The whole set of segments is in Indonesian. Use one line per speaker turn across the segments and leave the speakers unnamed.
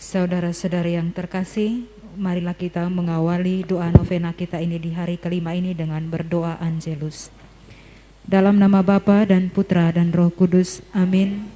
Saudara-saudari yang terkasih, marilah kita mengawali doa novena kita ini di hari kelima ini dengan berdoa Angelus. Dalam nama Bapa dan Putra dan Roh Kudus, amin.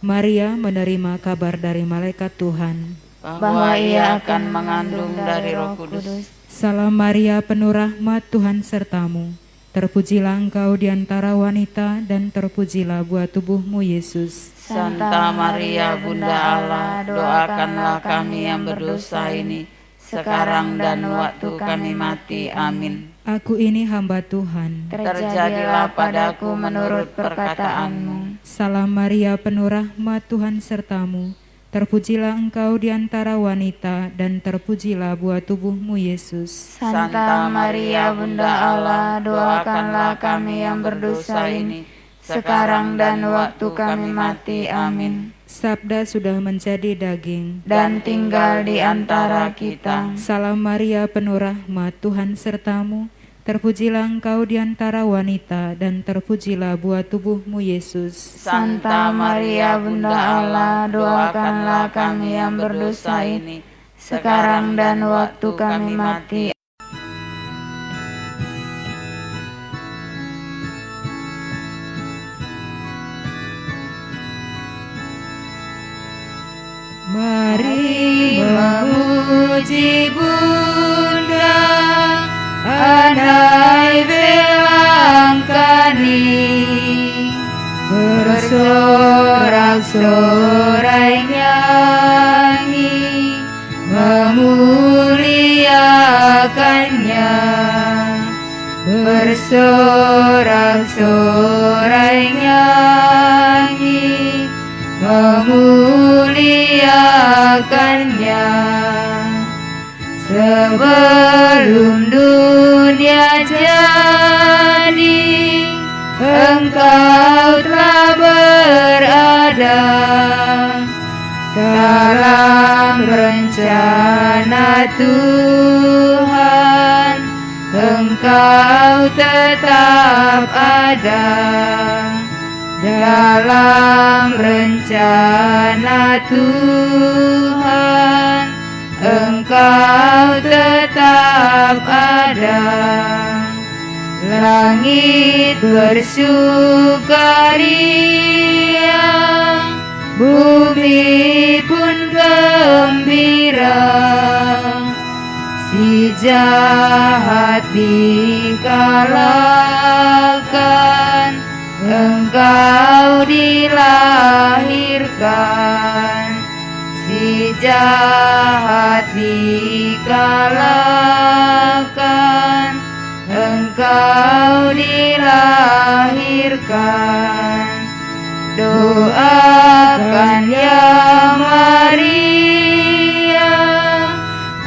Maria menerima kabar dari malaikat Tuhan
bahwa ia akan mengandung dari Roh Kudus.
Salam Maria, penuh rahmat, Tuhan sertamu. Terpujilah engkau di antara wanita dan terpujilah buah tubuhmu Yesus.
Santa Maria Bunda Allah, doakanlah kami yang berdosa ini, sekarang dan waktu kami mati. Amin.
Aku ini hamba Tuhan.
Terjadilah padaku menurut perkataanmu.
Salam Maria, penuh rahmat, Tuhan sertamu. Terpujilah engkau di antara wanita dan terpujilah buah tubuhmu Yesus.
Santa Maria Bunda Allah, doakanlah kami yang berdosa ini, sekarang dan waktu kami mati. Amin.
Sabda sudah menjadi daging
dan tinggal di antara kita.
Salam Maria, penuh rahmat, Tuhan sertamu. Terpujilah engkau di antara wanita dan terpujilah buah tubuhmu Yesus.
Santa Maria Bunda Allah, doakanlah kami yang berdosa ini, sekarang dan waktu kami mati.
Mari memuji Bunda Anai Velangkani, bersorak-sorai nyanyi, memuliakannya. Bersorak-sorai nyanyi, memuliakannya. Sebelum dunia jadi, Engkau telah berada dalam rencana Tuhan. Engkau tetap ada dalam rencana Tuhan. Engkau tetap ada. Langit bersukaria, bumi pun gembira. Si jahat dikalahkan, Engkau dilahirkan. Si jahat dikalahkan, Engkau dilahirkan. Doakan ya Maria,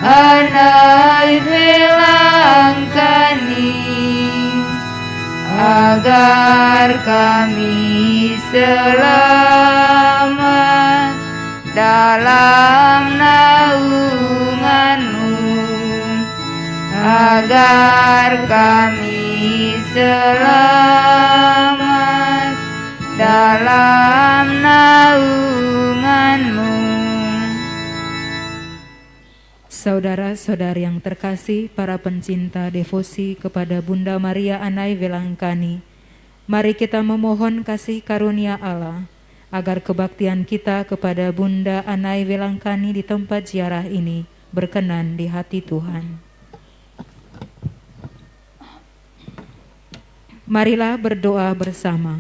Anai Velangkani, agar kami selamat dalam naungan-Mu, agar kami selamat dalam naungan-Mu. Saudara-saudari yang terkasih, para pencinta devosi kepada Bunda Maria Anai Velangkani, mari kita memohon kasih karunia Allah agar kebaktian kita kepada Bunda Anai Velangkani di tempat ziarah ini berkenan di hati Tuhan. Marilah berdoa bersama.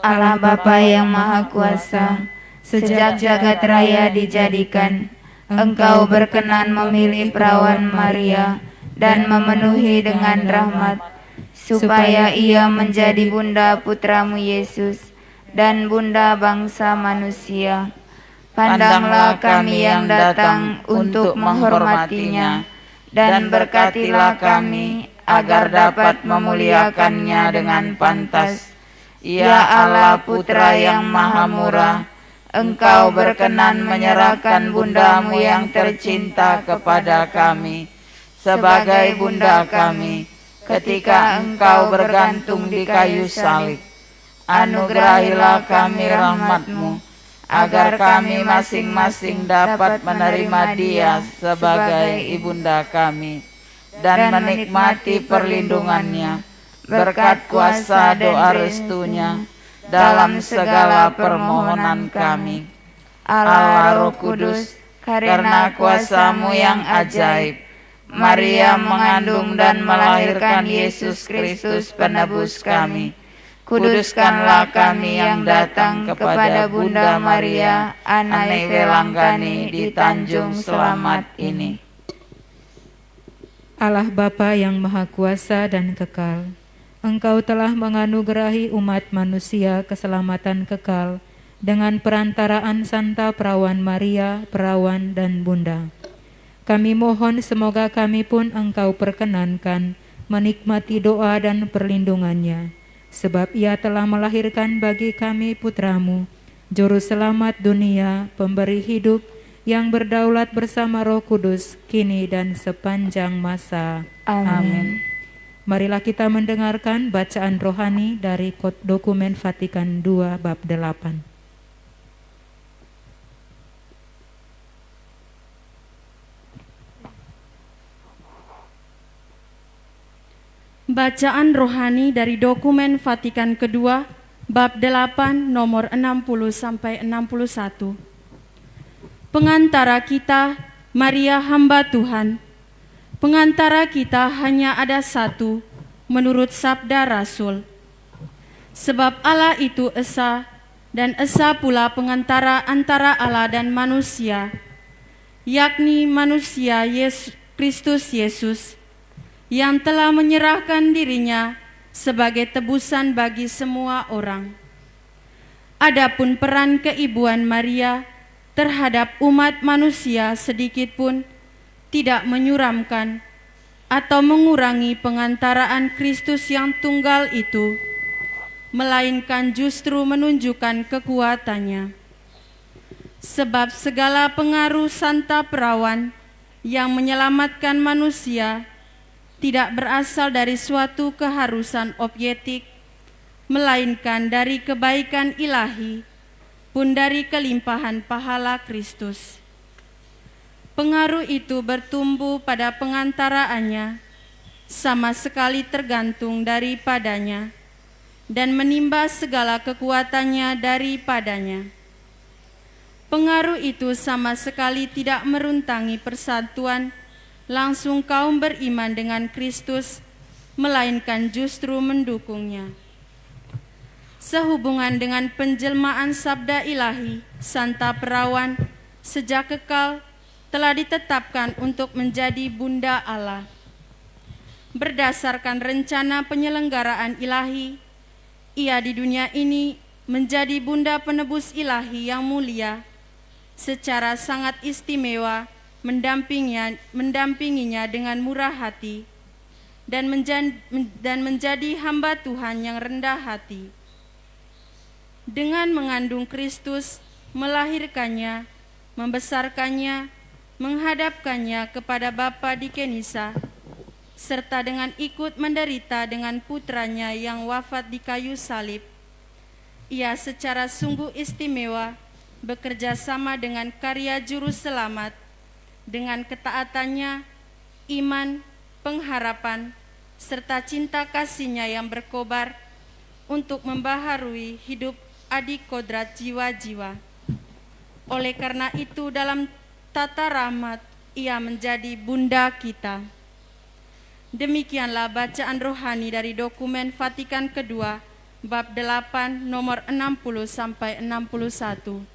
Allah Bapa yang Maha Kuasa, sejak jagat raya dijadikan, Engkau berkenan memilih perawan Maria dan memenuhi dengan rahmat, supaya ia menjadi bunda putramu Yesus dan bunda bangsa manusia. Pandanglah kami yang datang untuk menghormatinya, dan berkatilah kami agar dapat memuliakannya dengan pantas. Ya Allah Putra yang Maha Murah, Engkau berkenan menyerahkan bundamu yang tercinta kepada kami sebagai bunda kami ketika Engkau bergantung di kayu salib. Anugerahilah kami rahmat-Mu agar kami masing-masing dapat menerima Dia sebagai ibunda kami dan menikmati perlindungannya berkat kuasa doa restunya dalam segala permohonan kami. Allah Roh Kudus, karena kuasa-Mu yang ajaib, Maria mengandung dan melahirkan Yesus Kristus penebus kami. Kuduskanlah kami yang datang kepada Bunda Maria, Anai Velanggani di Tanjung Selamat ini.
Allah Bapa yang Maha Kuasa dan Kekal, Engkau telah menganugerahi umat manusia keselamatan kekal dengan perantaraan Santa Perawan Maria, Perawan dan Bunda. Kami mohon semoga kami pun Engkau perkenankan menikmati doa dan perlindungannya, sebab Ia telah melahirkan bagi kami Putra-Mu, Juru Selamat dunia, Pemberi hidup, yang berdaulat bersama Roh Kudus, kini dan sepanjang masa.
Amin.
Marilah kita mendengarkan bacaan rohani dari Dokumen Vatikan II bab 8.
Bacaan rohani dari Dokumen Vatikan kedua, bab 8, nomor 60-61. Pengantara kita, Maria hamba Tuhan. Pengantara kita hanya ada satu, menurut sabda Rasul. Sebab Allah itu esa, dan esa pula pengantara antara Allah dan manusia, yakni manusia Kristus Yesus, yang telah menyerahkan dirinya sebagai tebusan bagi semua orang. Adapun peran keibuan Maria terhadap umat manusia sedikit pun tidak menyuramkan atau mengurangi pengantaraan Kristus yang tunggal itu, melainkan justru menunjukkan kekuatannya. Sebab segala pengaruh Santa Perawan yang menyelamatkan manusia tidak berasal dari suatu keharusan objektif, melainkan dari kebaikan ilahi, pun dari kelimpahan pahala Kristus. Pengaruh itu bertumbuh pada pengantaraannya, sama sekali tergantung daripadanya, dan menimba segala kekuatannya daripadanya. Pengaruh itu sama sekali tidak meruntangi persatuan langsung kaum beriman dengan Kristus, melainkan justru mendukungnya. Sehubungan dengan penjelmaan sabda ilahi, Santa Perawan sejak kekal telah ditetapkan untuk menjadi Bunda Allah. Berdasarkan rencana penyelenggaraan ilahi, ia di dunia ini menjadi Bunda penebus ilahi yang mulia, secara sangat istimewa mendampinginya dengan murah hati, dan menjadi hamba Tuhan yang rendah hati. Dengan mengandung Kristus, melahirkannya, membesarkannya, menghadapkannya kepada Bapa di Kenisa, serta dengan ikut menderita dengan putranya yang wafat di kayu salib, ia secara sungguh istimewa bekerja sama dengan karya Juru Selamat, dengan ketaatannya, iman, pengharapan, serta cinta kasihnya yang berkobar untuk membaharui hidup adik kodrat jiwa-jiwa. Oleh karena itu dalam tata rahmat ia menjadi Bunda kita. Demikianlah bacaan rohani dari Dokumen Vatikan kedua, bab 8, nomor 60-61.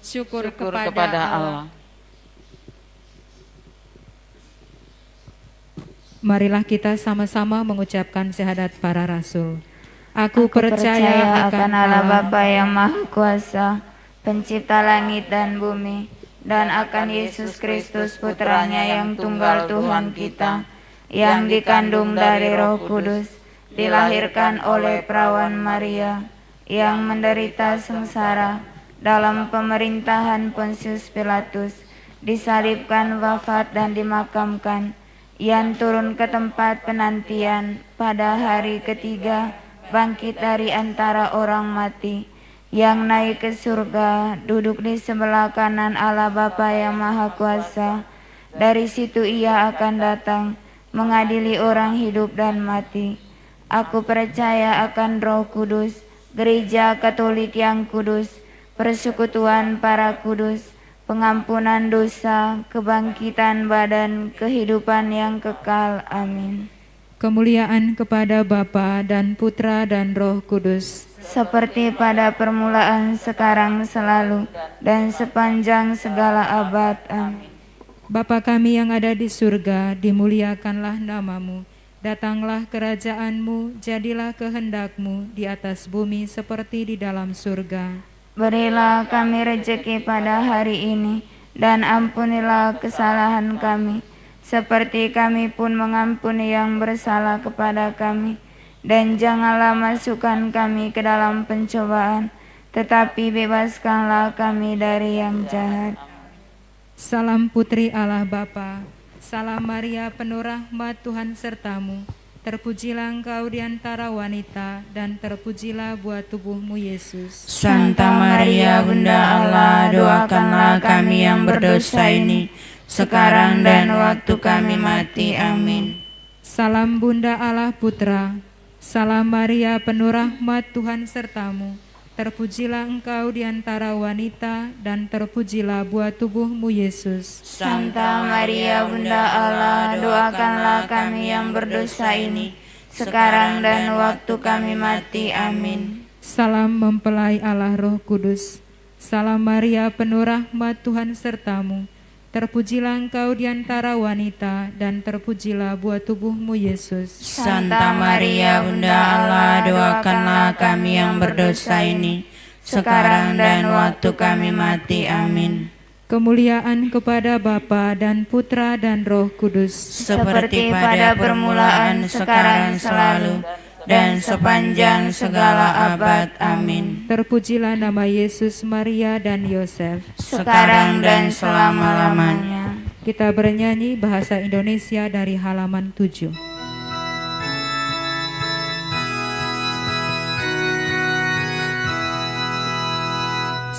Syukur kepada Allah.
Marilah kita sama-sama mengucapkan syahadat para rasul. Aku percaya
akan Allah Bapa yang Maha Kuasa, pencipta langit dan bumi, dan akan Yesus Kristus Putranya yang tunggal Tuhan kita, yang dikandung dari Roh Kudus, dilahirkan oleh Perawan Maria, yang menderita sengsara dalam pemerintahan Pontius Pilatus, disalibkan, wafat dan dimakamkan, yang turun ke tempat penantian, pada hari ketiga bangkit dari antara orang mati, yang naik ke surga, duduk di sebelah kanan Allah Bapa yang Maha Kuasa. Dari situ Ia akan datang mengadili orang hidup dan mati. Aku percaya akan Roh Kudus, Gereja Katolik yang kudus, persekutuan para kudus, pengampunan dosa, kebangkitan badan, kehidupan yang kekal. Amin.
Kemuliaan kepada Bapa dan Putra dan Roh Kudus,
Seperti pada permulaan, sekarang, selalu, dan sepanjang segala abad. Amin.
Bapa kami yang ada di surga, dimuliakanlah namamu. Datanglah kerajaan-Mu, jadilah kehendak-Mu di atas bumi seperti di dalam surga.
Berilah kami rejeki pada hari ini, dan ampunilah kesalahan kami, seperti kami pun mengampuni yang bersalah kepada kami. Dan janganlah masukkan kami ke dalam pencobaan, tetapi bebaskanlah kami dari yang jahat.
Salam Putri Allah Bapa, salam Maria penuh rahmat Tuhan sertamu. Terpujilah engkau di antara wanita, dan terpujilah buah tubuhmu Yesus.
Santa Maria Bunda Allah, doakanlah kami yang berdosa ini, sekarang dan waktu kami mati. Amin.
Salam Bunda Allah Putra, salam Maria penuh rahmat Tuhan sertamu. Terpujilah engkau di antara wanita, dan terpujilah buah tubuhmu Yesus.
Santa Maria Bunda Allah, doakanlah kami yang berdosa ini, sekarang dan waktu kami mati. Amin.
Salam mempelai Allah Roh Kudus, salam Maria penuh rahmat Tuhan sertamu. Terpujilah engkau di antara wanita, dan terpujilah buah tubuhmu Yesus.
Santa Maria Bunda Allah, doakanlah kami yang berdosa ini, sekarang dan waktu kami mati. Amin.
Kemuliaan kepada Bapa dan Putra dan Roh Kudus,
Seperti pada permulaan, sekarang, selalu, dan sepanjang segala abad. Amin.
terpujilah nama Yesus, Maria, dan Yosef.
Sekarang dan selama-lamanya.
Kita bernyanyi bahasa Indonesia dari halaman 7.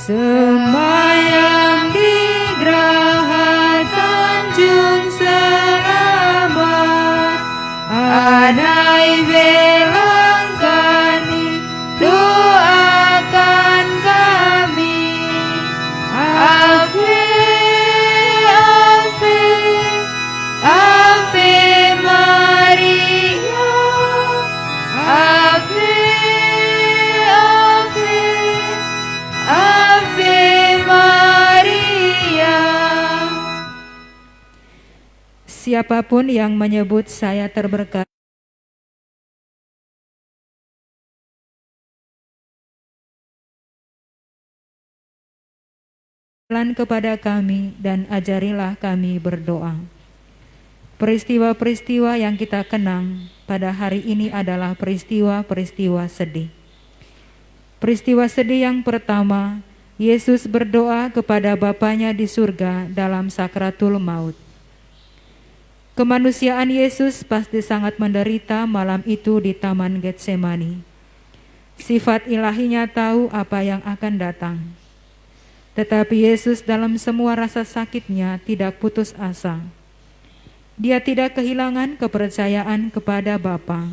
Semayam di Graha Tanjung Selamat, Adai Velangkani, doakan kami. Ave, Ave, Ave Maria, Ave, Ave, Ave Maria. Siapapun yang menyebut saya terberkati kepada kami, dan ajarilah kami berdoa. Peristiwa-peristiwa yang kita kenang pada hari ini adalah peristiwa-peristiwa sedih. Peristiwa sedih yang pertama, Yesus berdoa kepada Bapanya di surga dalam sakratul maut. Kemanusiaan Yesus pasti sangat menderita malam itu di Taman Getsemani. Sifat ilahinya tahu apa yang akan datang. Tetapi Yesus dalam semua rasa sakitnya tidak putus asa. Dia tidak kehilangan kepercayaan kepada Bapa.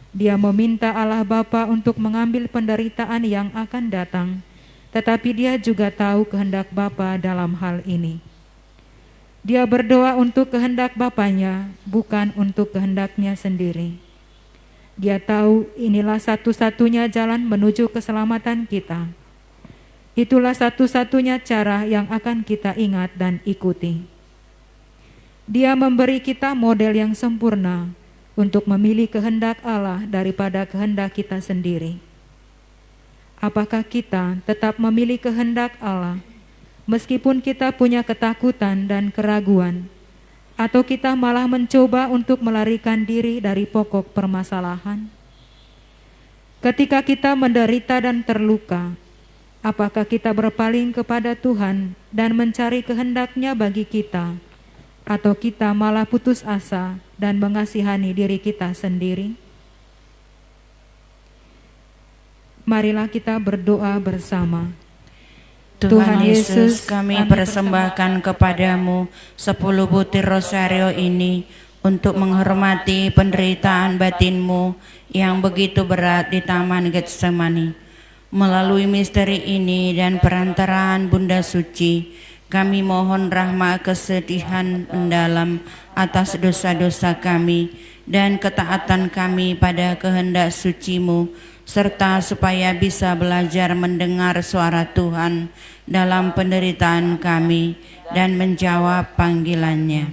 Dia meminta Allah Bapa untuk mengambil penderitaan yang akan datang, tetapi dia juga tahu kehendak Bapa dalam hal ini. Dia berdoa untuk kehendak Bapanya, bukan untuk kehendaknya sendiri. Dia tahu inilah satu-satunya jalan menuju keselamatan kita. Itulah satu-satunya cara yang akan kita ingat dan ikuti. Dia memberi kita model yang sempurna untuk memilih kehendak Allah daripada kehendak kita sendiri. Apakah kita tetap memilih kehendak Allah meskipun kita punya ketakutan dan keraguan, atau kita malah mencoba untuk melarikan diri dari pokok permasalahan? Ketika kita menderita dan terluka, apakah kita berpaling kepada Tuhan dan mencari kehendak-Nya bagi kita, atau kita malah putus asa dan mengasihani diri kita sendiri? Marilah kita berdoa bersama.
Tuhan Yesus, kami persembahkan kepadamu 10 butir rosario ini untuk menghormati penderitaan batinmu yang begitu berat di Taman Getsemani. Melalui misteri ini dan perantaraan Bunda Suci, kami mohon rahmat kesedihan mendalam atas dosa-dosa kami dan ketaatan kami pada kehendak suci-Mu, serta supaya bisa belajar mendengar suara Tuhan dalam penderitaan kami dan menjawab panggilannya.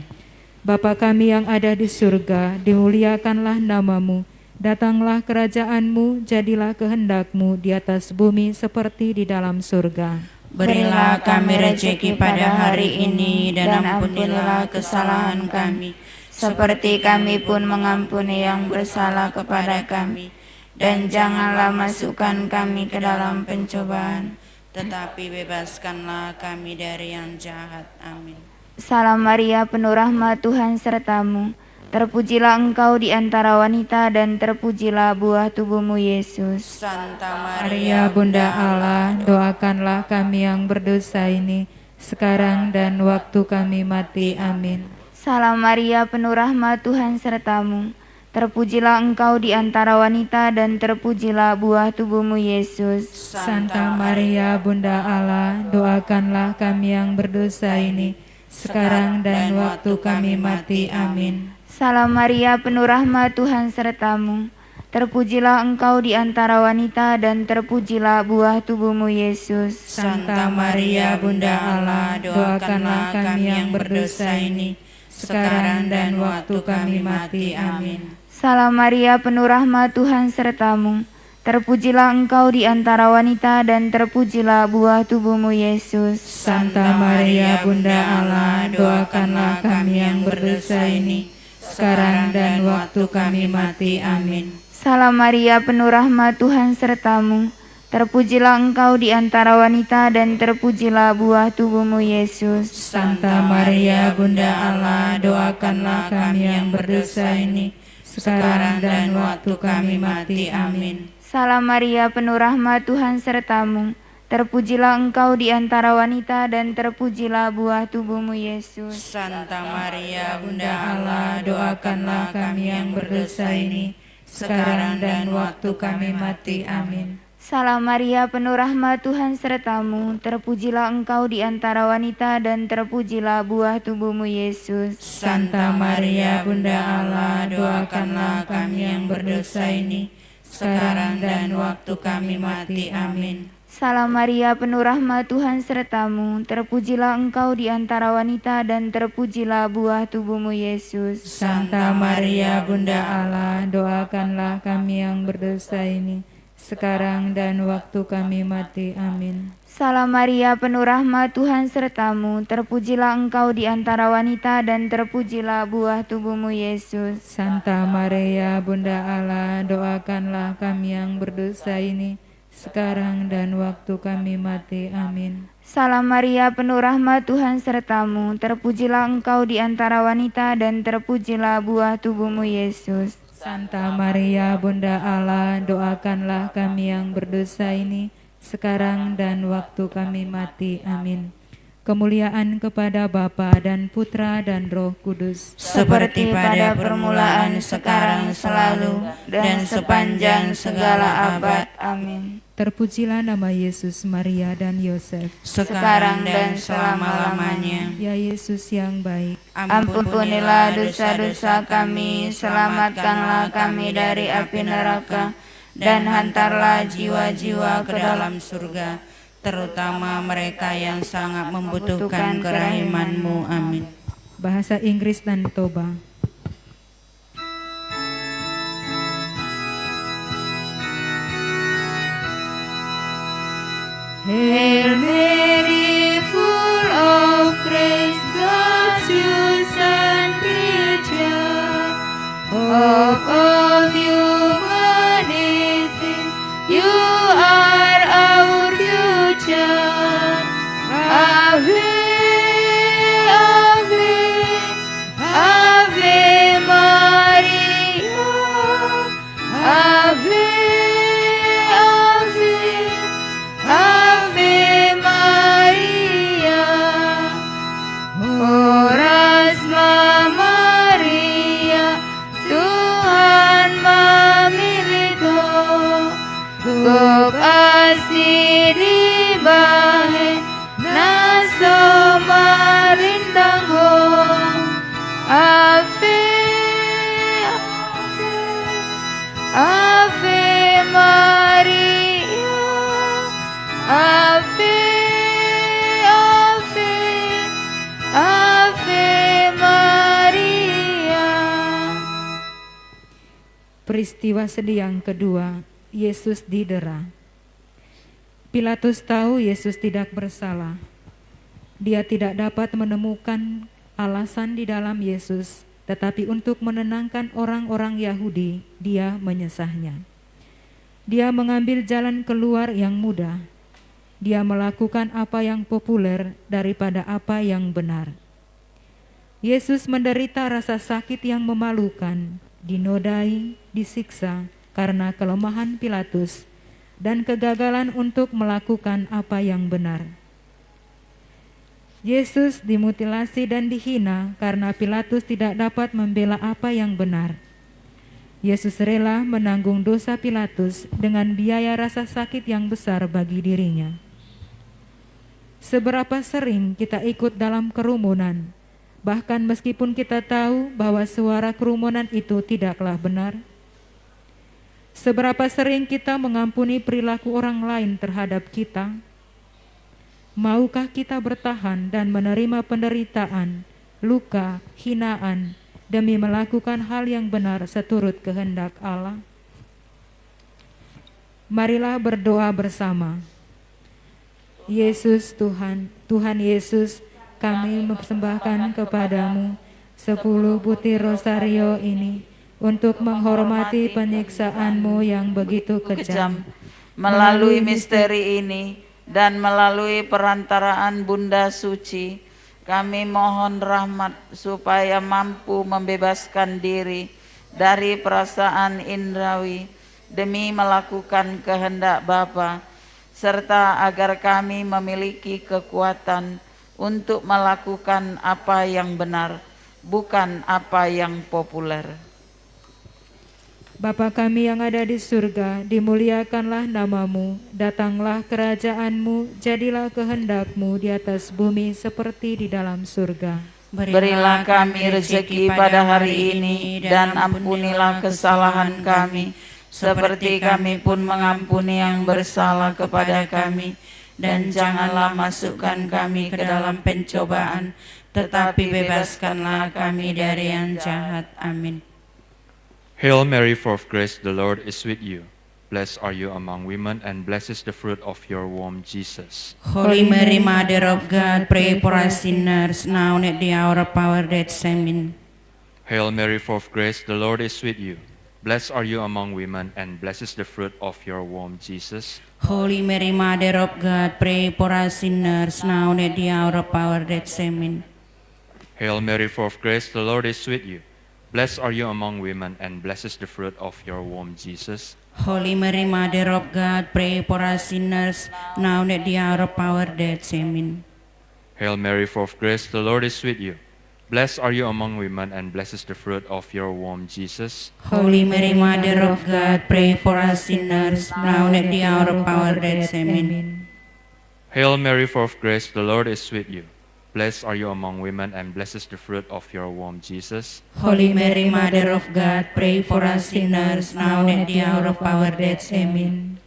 Bapa kami yang ada di surga, dimuliakanlah nama-Mu. Datanglah kerajaan-Mu, jadilah kehendak-Mu di atas bumi seperti di dalam surga.
Berilah kami rejeki pada hari ini dan ampunilah kesalahan kami, seperti kami pun mengampuni yang bersalah kepada kami. Dan janganlah masukkan kami ke dalam pencobaan, tetapi bebaskanlah kami dari yang jahat. Amin.
Salam Maria, penuh rahmat, Tuhan sertamu. Terpujilah engkau di antara wanita dan terpujilah buah tubuhmu Yesus.
Santa
Maria, Bunda Allah, doakanlah kami yang berdosa ini, sekarang dan waktu kami mati. Amin.
Salam Maria, penuh rahmat, Tuhan sertamu. Terpujilah engkau di antara wanita dan terpujilah buah tubuhmu Yesus.
Santa Maria, Bunda Allah, doakanlah kami yang berdosa ini, sekarang dan waktu kami mati. Amin.
Salam Maria, penuh rahmat, Tuhan sertamu. Terpujilah engkau di antara wanita dan terpujilah buah tubuhmu Yesus.
Santa Maria, Bunda Allah, doakanlah kami yang berdosa ini, sekarang dan waktu kami mati. Amin.
Salam Maria, penuh rahmat, Tuhan sertamu. Terpujilah engkau di antara wanita dan terpujilah buah tubuhmu Yesus.
Santa Maria, Bunda Allah, doakanlah kami yang berdosa ini, sekarang dan waktu kami mati. Amin.
Salam Maria, penuh rahmat, Tuhan sertamu. Terpujilah engkau di antara wanita dan terpujilah buah tubuhmu Yesus.
Santa Maria, Bunda Allah, doakanlah kami yang berdosa ini, sekarang dan waktu kami mati. Amin.
Salam Maria, penuh rahmat, Tuhan sertamu. Terpujilah engkau di antara wanita dan terpujilah buah tubuhmu Yesus.
Santa Maria, Bunda
Allah, doakanlah kami yang berdosa ini, sekarang dan waktu kami mati. Amin.
Salam Maria, penuh rahmat, Tuhan sertamu. Terpujilah engkau di antara wanita dan terpujilah buah tubuhmu Yesus.
Santa Maria, Bunda Allah, doakanlah kami yang berdosa ini, sekarang dan waktu kami mati. Amin.
Salam Maria, penuh rahmat, Tuhan sertamu. Terpujilah engkau di antara wanita dan terpujilah buah tubuhmu Yesus.
Santa Maria, Bunda Allah, doakanlah kami yang berdosa ini, sekarang dan waktu kami mati. Amin.
Salam Maria, penuh rahmat, Tuhan sertamu. Terpujilah engkau di antara wanita dan terpujilah buah tubuhmu Yesus.
Santa Maria, Bunda Allah, doakanlah kami yang berdosa ini, sekarang dan waktu kami mati. Amin.
Salam Maria, penuh rahmat, Tuhan sertamu. Terpujilah engkau di antara wanita dan terpujilah buah tubuhmu Yesus.
Santa Maria, Bunda Allah, doakanlah kami yang berdosa ini, sekarang dan waktu kami mati. Amin. Kemuliaan kepada Bapa dan Putra dan Roh Kudus,
seperti pada permulaan, sekarang, selalu, dan sepanjang segala abad.
Amin.
Terpujilah nama Yesus, Maria, dan Yosef,
sekarang dan selama-lamanya.
Ya Yesus yang baik,
ampunilah dosa-dosa kami, selamatkanlah kami dari api neraka, dan hantarlah jiwa-jiwa ke dalam surga, terutama mereka yang sangat membutuhkan kerahiman-Mu. Amin.
Bahasa Inggris dan Toba.
Hail Mary, full of grace, God's chosen creature, hope of humanity, you are our future. Ave, Ave, Ave
Peristiwa sedih yang kedua, Yesus didera. Pilatus tahu Yesus tidak bersalah. Dia tidak dapat menemukan alasan di dalam Yesus, tetapi untuk menenangkan orang-orang Yahudi, dia menyesahnya. Dia mengambil jalan keluar yang mudah. Dia melakukan apa yang populer daripada apa yang benar. Yesus menderita rasa sakit yang memalukan, dinodai, disiksa karena kelemahan Pilatus dan kegagalan untuk melakukan apa yang benar. Yesus dimutilasi dan dihina karena Pilatus tidak dapat membela apa yang benar. Yesus rela menanggung dosa Pilatus dengan biaya rasa sakit yang besar bagi dirinya. Seberapa sering kita ikut dalam kerumunan, bahkan meskipun kita tahu bahwa suara kerumunan itu tidaklah benar? Seberapa sering kita mengampuni perilaku orang lain terhadap kita? Maukah kita bertahan dan menerima penderitaan, luka, hinaan, demi melakukan hal yang benar seturut kehendak Allah? Marilah berdoa bersama. Yesus Tuhan, Tuhan Yesus, kami mempersembahkan kepadamu 10 butir rosario ini untuk menghormati penyiksaanmu yang begitu kejam.
Melalui misteri ini dan melalui perantaraan Bunda Suci, kami mohon rahmat supaya mampu membebaskan diri dari perasaan indrawi demi melakukan kehendak Bapa, serta agar kami memiliki kekuatan untuk melakukan apa yang benar, bukan apa yang populer.
Bapa kami yang ada di surga, dimuliakanlah namamu, datanglah kerajaanmu, jadilah kehendakmu di atas bumi seperti di dalam surga.
Berilah kami rezeki pada hari ini, dan ampunilah kesalahan kami, seperti kami pun mengampuni yang bersalah kepada kami. Dan janganlah masukkan kami ke dalam pencobaan, tetapi bebaskanlah kami dari yang jahat. Amin.
Hail Mary, full of grace, the Lord is with you. Blessed are you among women, and blessed is the fruit of your womb, Jesus.
Holy Mary, Mother of God, pray for us sinners, now and at the hour of our death. Amen.
Hail Mary, full of grace, the Lord is with you. Blessed are you among women, and blessed is the fruit of your womb, Jesus.
Holy Mary, Mother of God, pray for us sinners, now and at the hour of our death. Amen.
Hail Mary, full of grace, the Lord is with you. Blessed are you among women, and blessed is the fruit of your womb, Jesus.
Holy Mary, Mother of God, pray for us sinners, now and at the hour of our death. Amen.
Hail Mary, full of grace, the Lord is with you. Blessed are you among women, and blessed is the fruit of your womb, Jesus.
Holy Mary, Mother of God, pray for us sinners, now and at the hour of our death. Amen.
Hail Mary, full of grace, the Lord is with you. Blessed are you among women, and blessed is the fruit of your womb, Jesus.
Holy Mary, Mother of God, pray for us sinners, now and at the hour of our death. Amen.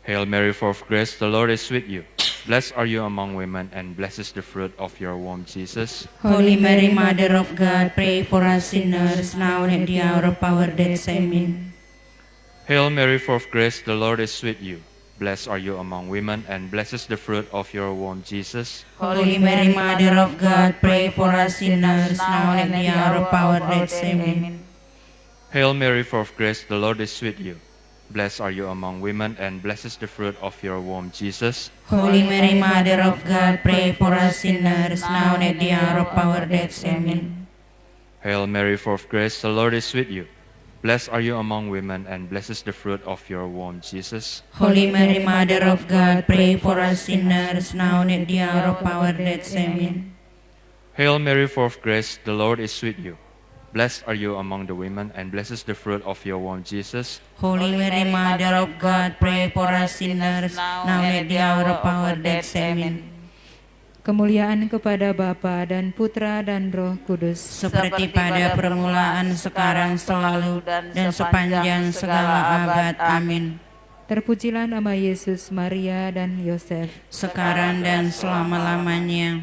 Hail Mary, full of grace, the Lord is with you. Blessed are you among women, and blessed is the fruit of your womb, Jesus.
Holy Mary, Mother of God, pray for us sinners, now and at the hour of our death. Amen.
Hail Mary, full of grace, the Lord is with you. Blessed are you among women, and blessed is the fruit of your womb, Jesus.
Holy Mary, Mother of God, pray for us sinners, now and at the hour of our death. Amen.
Hail Mary, full of grace, the Lord is with you. Blessed are you among women, and blessed is the fruit of your womb, Jesus.
Holy Mary, Mother of God, pray for us sinners, now and at the hour of our death. Amen.
Hail Mary, full of grace, the Lord is with you. Blessed are you among women, and blessed is the fruit of your womb, Jesus.
Holy Mary, Mother of God, pray for us sinners, now and at the hour of our death. Amen.
Hail Mary, full of grace, the Lord is with you. Blessed are you among the women, and blessed is the fruit of your womb, Jesus.
Holy Mary, Mother of God, pray for us sinners, now and at the hour of our death. Amen.
Kemuliaan kepada Bapa dan Putra dan Roh Kudus,
Seperti pada permulaan, sekarang, selalu, dan sepanjang segala abad. Amin.
terpujilah nama Yesus, Maria, dan Yosef,
Sekarang dan selama-lamanya.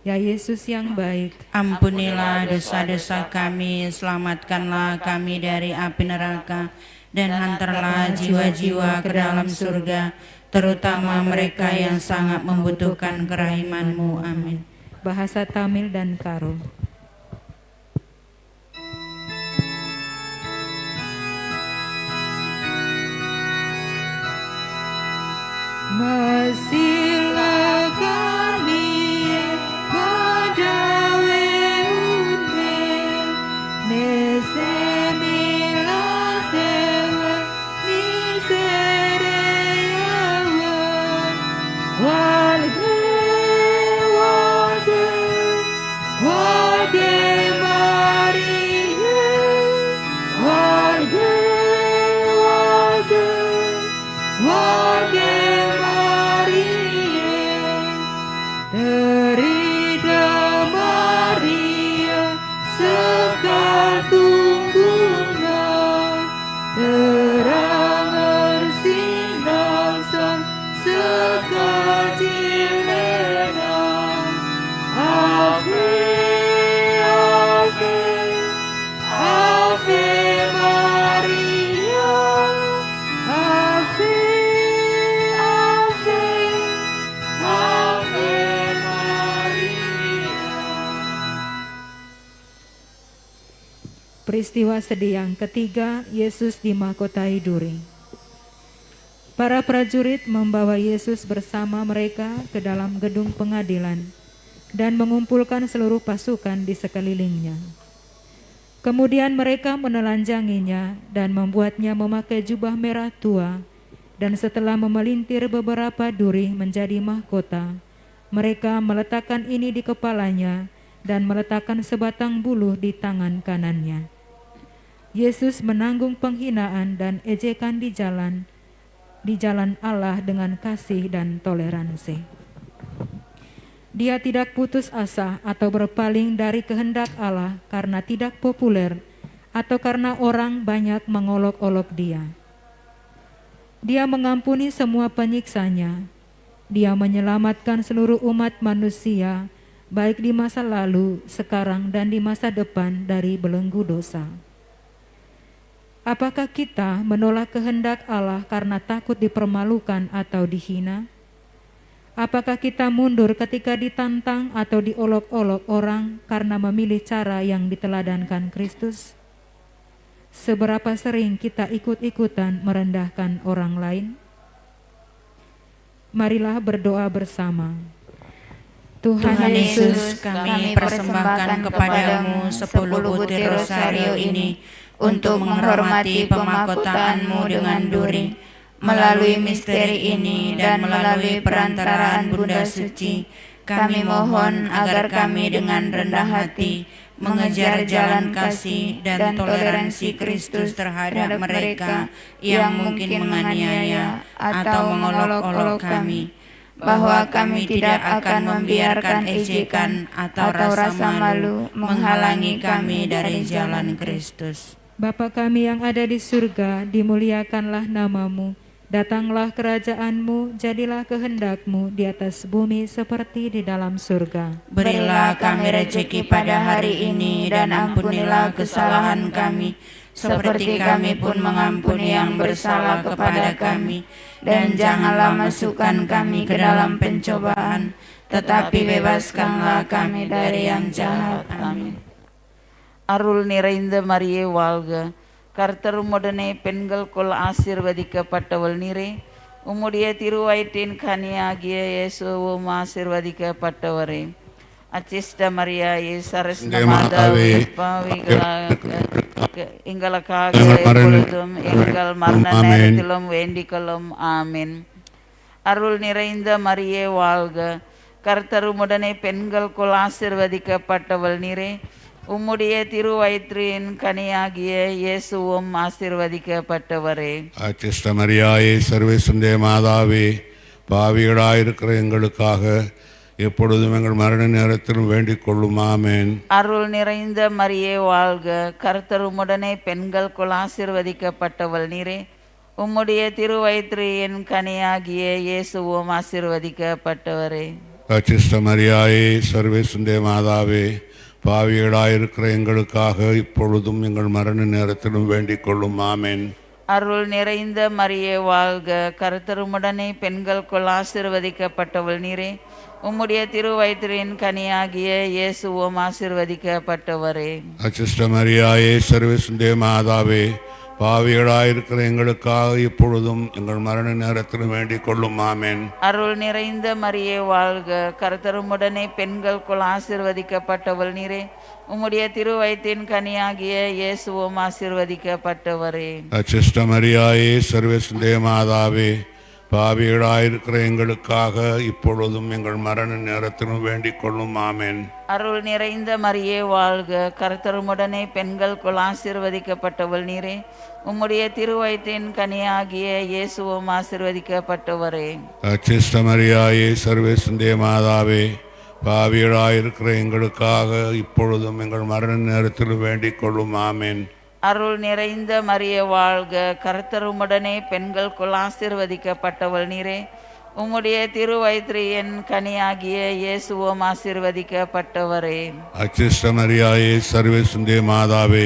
Ya Yesus yang baik,
Ampunilah dosa-dosa kami, selamatkanlah kami dari api neraka, dan hantarlah jiwa-jiwa ke dalam surga, terutama mereka yang sangat membutuhkan kerahiman-Mu. Amin.
bahasa Tamil dan Karo. Masihlah kami badawe umbel, nesemilah dewa nisereyawan, walge walge walge Maria, walge walge walge Terida Maria sekal tungguna, terang ersinar son sekal jilena. Ave, Ave, Ave Maria, Ave, Ave, Ave Maria. Peristiwa sedih yang ketiga, Yesus dimahkotai duri. Para prajurit membawa Yesus bersama mereka ke dalam gedung pengadilan dan mengumpulkan seluruh pasukan di sekelilingnya. Kemudian mereka menelanjanginya dan membuatnya memakai jubah merah tua, dan setelah memelintir beberapa duri menjadi mahkota, mereka meletakkan ini di kepalanya dan meletakkan sebatang buluh di tangan kanannya. Yesus menanggung penghinaan dan ejekan di jalan Allah dengan kasih dan toleransi. Dia tidak putus asa atau berpaling dari kehendak Allah karena tidak populer atau karena orang banyak mengolok-olok dia. Dia mengampuni semua penyiksanya. Dia menyelamatkan seluruh umat manusia, baik di masa lalu, sekarang, dan di masa depan dari belenggu dosa. Apakah kita menolak kehendak Allah karena takut dipermalukan atau dihina? Apakah kita mundur ketika ditantang atau diolok-olok orang karena memilih cara yang diteladankan Kristus? Seberapa sering kita ikut-ikutan merendahkan orang lain? Marilah berdoa bersama.
Tuhan Yesus, kami persembahkan kepadamu 10 butir rosario ini untuk menghormati pemahkotaan-Mu dengan duri. Melalui misteri ini dan melalui perantaraan Bunda Suci, kami mohon agar kami dengan rendah hati mengejar jalan kasih dan toleransi Kristus terhadap mereka yang mungkin menganiaya atau mengolok-olok kami, bahwa kami tidak akan membiarkan ejekan atau rasa malu menghalangi kami dari jalan Kristus.
Bapa kami yang ada di surga, dimuliakanlah nama-Mu. Datanglah kerajaan-Mu, jadilah kehendak-Mu di atas bumi seperti di dalam surga.
Berilah kami rejeki pada hari ini dan ampunilah kesalahan kami, seperti kami pun mengampuni yang bersalah kepada kami. Dan janganlah masukkan kami ke dalam pencobaan, tetapi bebaskanlah kami dari yang jahat. Amin.
Arul நிறைந்த ಮರಿಯೇ வாழ்க, கர்த்தருமுடனே பெண்கள் கொள் ஆசீர்வதிக்கப்பட்டவள் நீரே, உம்முடைய திருவயிற்றின் கனியாகிய இயேசுவும் ஆசீர்வதிக்கப்பட்டவரே. அச்சிஷ்ட மரியாயே, சரஸ்வ மாதாவே, எங்களுக்காக எப்பொழுதும் எங்கள் மரண நேரத்திலும் வேண்டிக் கொள்ளும். ஆமென். அருள் நிறைந்த மரியே வாழ்க, கர்த்தருமுடனே பெண்கள் கொள் ஆசீர்வதிக்கப்பட்டவள் நீரே, உம்முடைய திருவயிற்றின் கனியாகிய இயேசுவும் ஆசீர்வதிக்கப்பட்டவரே.
அச்சிஷ்ட மரியாயே, சர்வேசுடைய மாதாவே, பாவிகளாயிருக்கிற எங்களுக்காக எப்பொழுதும் எங்கள் மரண நேரத்திலும் வேண்டிக் கொள்ளும். ஆமென்.
அருள் நிறைந்த மரியே வாழ்க, கர்த்தருமுடனே பெண்கள் கொள் ஆசீர்வதிக்கப்பட்டவள் நீரே, உம்முடைய திருவயிற்றின் கனியாகிய இயேசுவும் ஆசீர்வதிக்கப்பட்டவரே.
அச்சிஷ்ட மரியாயே சர்வேசுடைய மாதாவே பாவிகளாயிருக்கிற எங்களுக்காக இப்பொழுதும் எங்கள் மரண நேரத்திலும் வேண்டிக் கொள்ளும். ஆமென்.
அருள் நிறைந்த மரியே வாழ்க, கர்த்தருமுடனே பெண்களுக்குள் ஆசீர்வதிக்கப்பட்டவள் நீரே. உம்முடைய திருவயிற்றின் கனியாகிய இயேசுவும் ஆசீர்வதிக்கப்பட்டவரே.
அச்சிஷ்ட மரியாயே சர்வேசுடைய மாதாவே பாவிகளாயிருக்கிற எங்களுக்காக இப்பொழுதும் எங்கள் மரண நேரத்திலும் வேண்டிக் கொள்ளும். ஆமென்.
அருள் நிறைந்த மரியே வாழ்க, கர்த்தருமுடனே பெண்களுக்குள் ஆசீர்வதிக்கப்பட்டவள் நீரே. உம்முடைய திருவயிற்றின் கனியாகிய இயேசுவும் ஆசீர்வதிக்கப்பட்டவரே.
அச்சிஷ்ட மரியாயே சர்வேசுடைய மாதாவே பாவிகளாயிருக்கிற எங்களுக்காக இப்பொழுதும் எங்கள் மரண நேரத்திலும் வேண்டிக் கொள்ளும். ஆமென்.
அருள் நிறைந்த மரியே வாழ்க, கர்த்தருமுடனே பெண்களுக்குள் ஆசீர்வதிக்கப்பட்டவள் நீரே. உம்முடைய திருவயிற்றின் கனியாகிய இயேசுவும் ஆசீர்வதிக்கப்பட்டவரே.
அச்சிஷ்ட மரியாயே சர்வேசுடைய மாதாவே பாவிகளாயிருக்கிற எங்களுக்காக இப்பொழுதும் எங்கள் மரண நேரத்திலும் வேண்டிக் கொள்ளும். ஆமென்.
அருள் நிறைந்த மரியே வாழ்க, கர்த்தருமுடனே பெண்களுக்குள் ஆசீர்வதிக்கப்பட்டவள் நீரே. உம்முடைய திருவயிற்றின் கனியாகிய இயேசுவும் ஆசீர்வதிக்கப்பட்டவரே.
அச்சிஷ்ட மரியாயே சர்வேசுடைய மாதாவே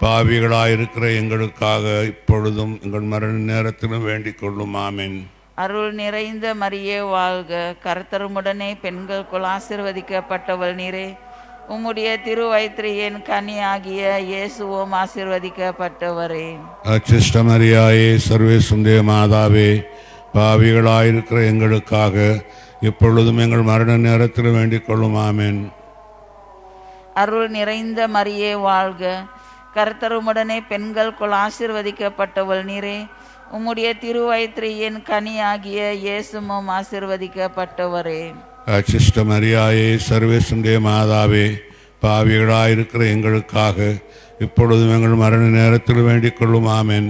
பாவிகளாயிருக்கிற எங்களுக்காக இப்பொழுதும் எங்கள் மரண நேரத்திலும் வேண்டிக் கொள்ளும். ஆமென்.
அருள் நிறைந்த மரியே வாழ்க, கர்த்தருமுடனே பெண்களுக்குள் ஆசீர்வதிக்கப்பட்டவள் நீரே. உம்முடைய திருவயிற்றின் கனியாகிய இயேசுவும் ஆசீர்வதிக்கப்பட்டவரே.
அச்சிஷ்ட மரியாயே சர்வேசுடைய மாதாவே பாவிகளாயிருக்கிற எங்களுக்காக இப்பொழுதும் எங்கள் மரண நேரத்திலும் வேண்டிக் கொள்ளும். ஆமென்.
அருள் நிறைந்த மரியே வாழ்க, கர்த்தருமுடனே பெண்களுக்குள் ஆசீர்வதிக்கப்பட்டவள் நீரே. உம்முடைய திருவயிற்றின் கனியாகிய இயேசுவும் ஆசீர்வதிக்கப்பட்டவரே.
அச்சிஷ்ட மரியாயே சர்வேசுடைய மாதாவே பாவிகளாயிருக்கிற எங்களுக்காக இப்பொழுதும் எங்கள் மரண நேரத்தில் வேண்டிக் கொள்ளும். ஆமென்.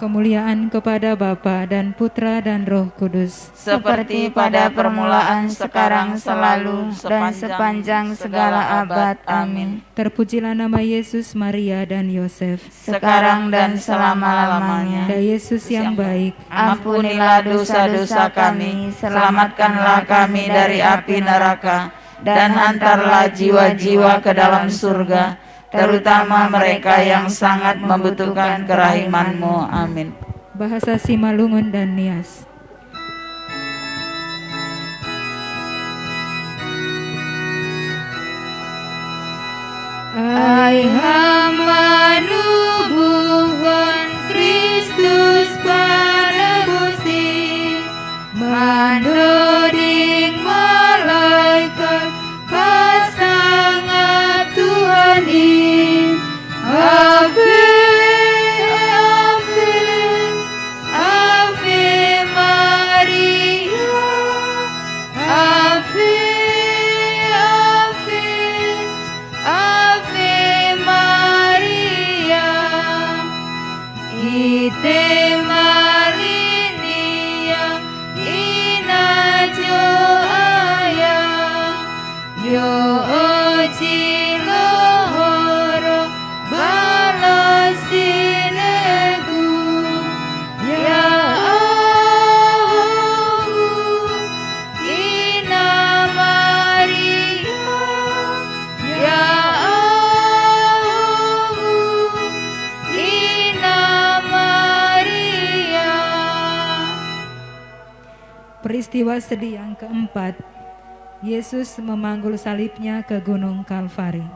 Kemuliaan kepada Bapa dan Putra dan Roh Kudus,
seperti pada permulaan, sekarang, selalu, dan sepanjang segala abad. Amin.
Terpujilah nama Yesus, Maria, dan Yosef,
Sekarang dan selama-lamanya.
Ya Yesus yang baik,
Ampunilah dosa-dosa kami, selamatkanlah kami dari api neraka, dan hantarlah jiwa-jiwa ke dalam surga, terutama mereka yang sangat membutuhkan kerahiman-Mu. Amin.
Bahasa Simalungun dan Nias.
Ai hamba nubuhkan Kristus panebusi, mandoding malaikat pasangan Tuhan in. Ave, Ave, Ave Maria, Ave, Ave, Ave Maria, ite marinia ina jo aya, yo oji lohoro balasinegu, ya Allah, ina Maria, ya Allah, ina Maria.
Peristiwa sedih yang keempat, Yesus memanggul salibnya ke Gunung Kalvari.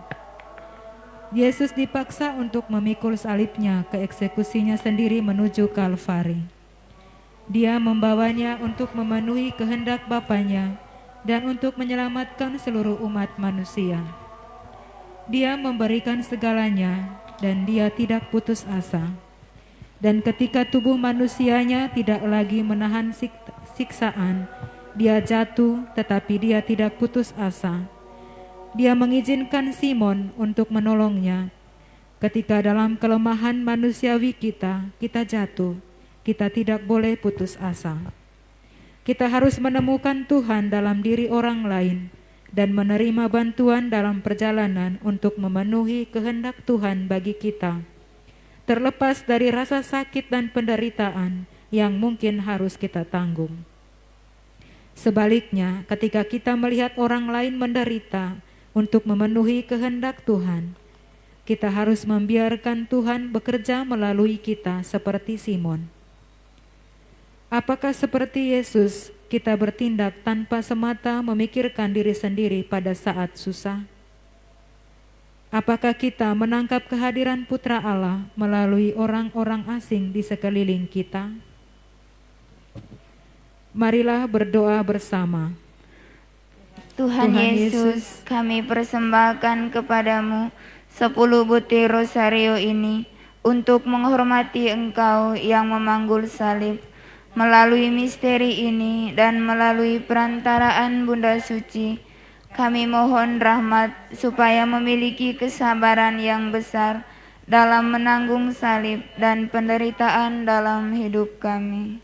Yesus dipaksa untuk memikul salibnya ke eksekusinya sendiri menuju Kalvari. Dia membawanya untuk memenuhi kehendak Bapanya dan untuk menyelamatkan seluruh umat manusia. Dia memberikan segalanya dan dia tidak putus asa. Dan ketika tubuh manusianya tidak lagi menahan siksaan, dia jatuh tetapi dia tidak putus asa. Dia mengizinkan Simon untuk menolongnya. Ketika dalam kelemahan manusiawi kita jatuh, kita tidak boleh putus asa. Kita harus menemukan Tuhan dalam diri orang lain dan menerima bantuan dalam perjalanan untuk memenuhi kehendak Tuhan bagi kita, terlepas dari rasa sakit dan penderitaan yang mungkin harus kita tanggung. Sebaliknya, ketika kita melihat orang lain menderita untuk memenuhi kehendak Tuhan, kita harus membiarkan Tuhan bekerja melalui kita seperti Simon. Apakah seperti Yesus, kita bertindak tanpa semata memikirkan diri sendiri pada saat susah? Apakah kita menangkap kehadiran Putra Allah melalui orang-orang asing di sekeliling kita? Marilah berdoa bersama.
Tuhan Yesus, kami persembahkan kepadamu 10 butir rosario ini untuk menghormati Engkau yang memanggul salib. Melalui misteri ini dan melalui perantaraan Bunda Suci, kami mohon rahmat supaya memiliki kesabaran yang besar dalam menanggung salib dan penderitaan dalam hidup kami.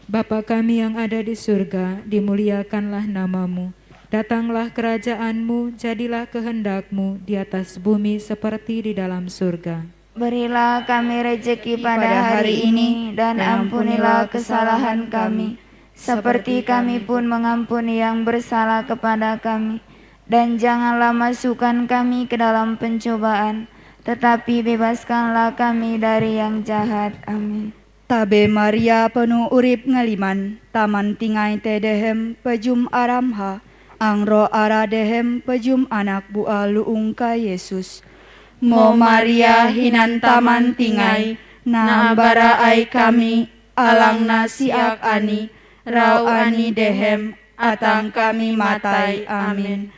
Bapa kami yang ada di surga, dimuliakanlah namamu. Datanglah kerajaan-Mu, jadilah kehendak-Mu di atas bumi seperti di dalam surga.
Berilah kami rejeki pada hari ini dan ampunilah kesalahan kami, seperti kami pun mengampuni yang bersalah kepada kami. Dan janganlah masukkan kami ke dalam pencobaan, tetapi bebaskanlah kami dari yang jahat. Amin.
Tabe Maria penuh urip ngaliman, taman tingai tedehem pejum aramha, angro ara dehem pejum anak bua luung ka Yesus. Mo Maria hinan taman tingai, na bara ai kami, alang nasiak ani, rau ani dehem, atang kami matai. Amin.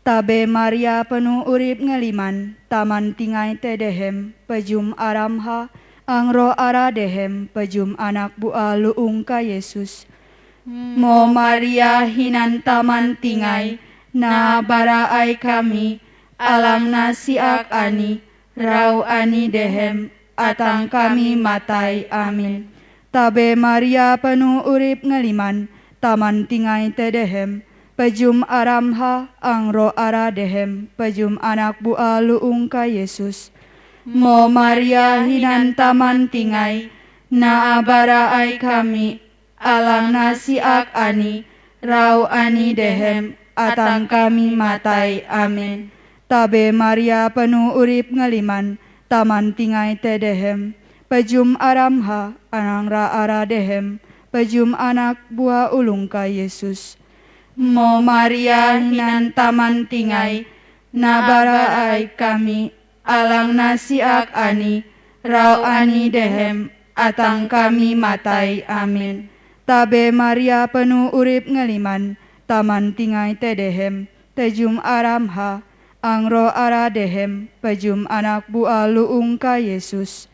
Tabe Maria penuh urip ngaliman, taman tingai tedehem pejum aramha, angro ara dehem pejum anak bua luung ka Yesus. Mo Maria hinan taman tingai, na bara ai kami, alang nasiak ani, rau ani dehem, atang kami matai. Amin. Tabe Maria penuh urip ngaliman, taman tingai tedehem pejum aramha, angro ara dehem pejum anak bua luung ka Yesus. Mo Maria hinan taman tingai, na bara ai kami, alang nasiak ani, rau ani dehem, atang kami matai. Amin. Tabe Maria penuh urip ngaliman, taman tingai tedehem pejum aramha, anangra ara dehem pejum anak buah ulung ka Yesus. Mo Maria hinan taman tingai, na bara ai kami, alang nasiak ani, rau ani dehem, atang kami matai. Amin. Tabe Maria penuh urip ngaliman, taman tingai tedehem tejum aramha, angro ara dehem pejum anak bua luung ka Yesus.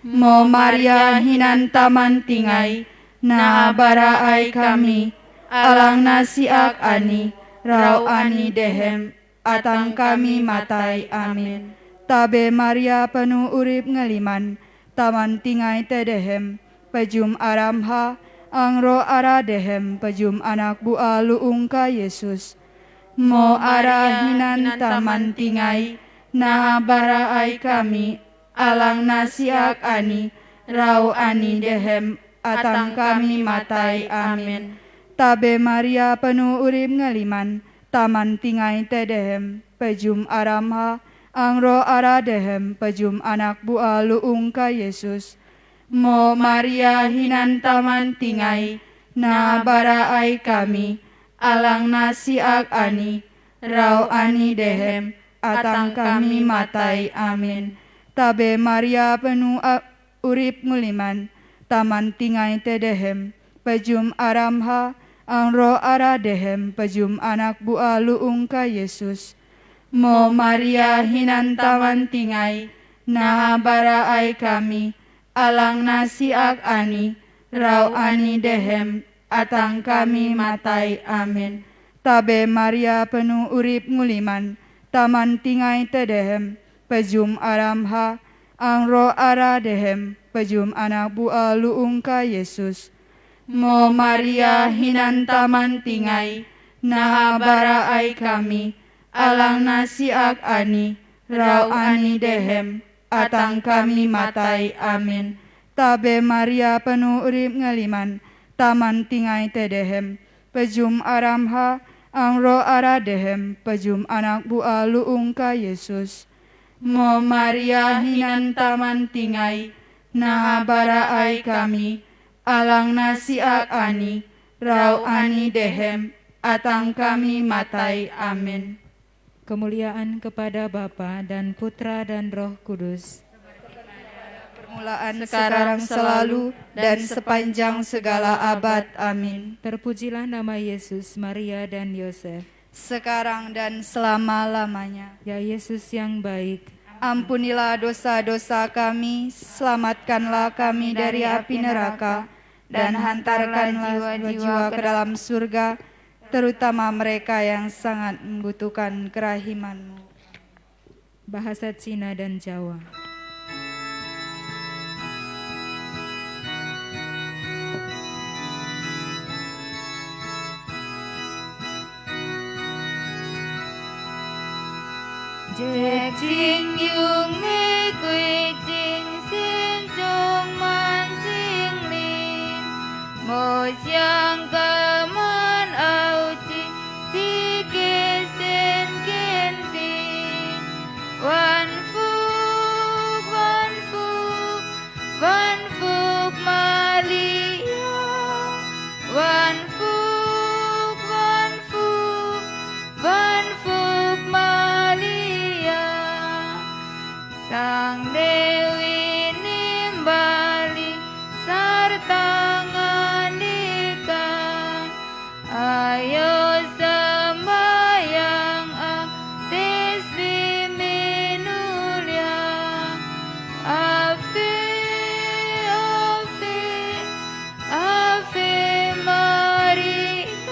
Mo Maria hinan taman tingai, na bara ai kami, alang nasiak ani, rau ani dehem, atang kami matai. Amin. Tabe Maria penuh urip ngaliman, taman tingai tedehem pejum aramha, angro ara dehem pejum anak bua luung ka Yesus. Mo ara hinan taman tingai, na bara ai kami, alang nasiak ani, rau ani dehem, atang kami matai. Amin. Tabe Maria penuh urip ngaliman, taman tingai tedehem pejum aramha, angro ara dehem pejum anak bua luung ka Yesus. Mo Maria hinan taman tingai, na bara ai kami, alang nasiak ani, rau ani dehem, atang kami matai. Amin. Tabe Maria penuh urip nguliman, taman tingai tedehem pejum aramha, angro ara dehem pejum anak bua luung ka Yesus. Mo Maria hinan taman tingai, na bara ai kami, alang nasiak ani, rau ani dehem, atang kami matai. Amin. Tabe Maria penuh urip nguliman, taman tingai tedehem pejum aramha, angro ara dehem pejum anak bua luung ka Yesus. Mo Maria hinan taman tingai, na bara ai kami, alang nasiak ani, rau ani dehem, atang kami matai. Amin. Tabe Maria penuh urip ngaliman, taman tingai tedehem pejum aramha, angro aradehem, pejum anak bua luung ka Yesus. Mo Maria hinan taman tingai, naha bara ai kami, alang nasi ak ani, rau ani dehem, atang kami matai. Amin.
Kemuliaan kepada Bapa dan Putra dan Roh Kudus.
Permulaan, sekarang, selalu, dan sepanjang segala abad. Amin.
Terpujilah nama Yesus, Maria dan Yosef.
Sekarang dan selama-lamanya.
Ya Yesus yang baik,
Ampunilah dosa-dosa kami, selamatkanlah kami dari api neraka, dan hantarkanlah jiwa-jiwa ke dalam surga, terutama mereka yang sangat membutuhkan kerahiman-Mu.
bahasa Cina dan Jawa.
Jek jing yung me kui jing xin chung man xing lin, mo xiang ka man au chi pi ke sen kien tin. Wan phúc Maria, wan phúc Maria. Sang Dewi nimbali sarta ngandikan, ayo sembahyang atis biminulia. Ave, Ave, Ave Maria.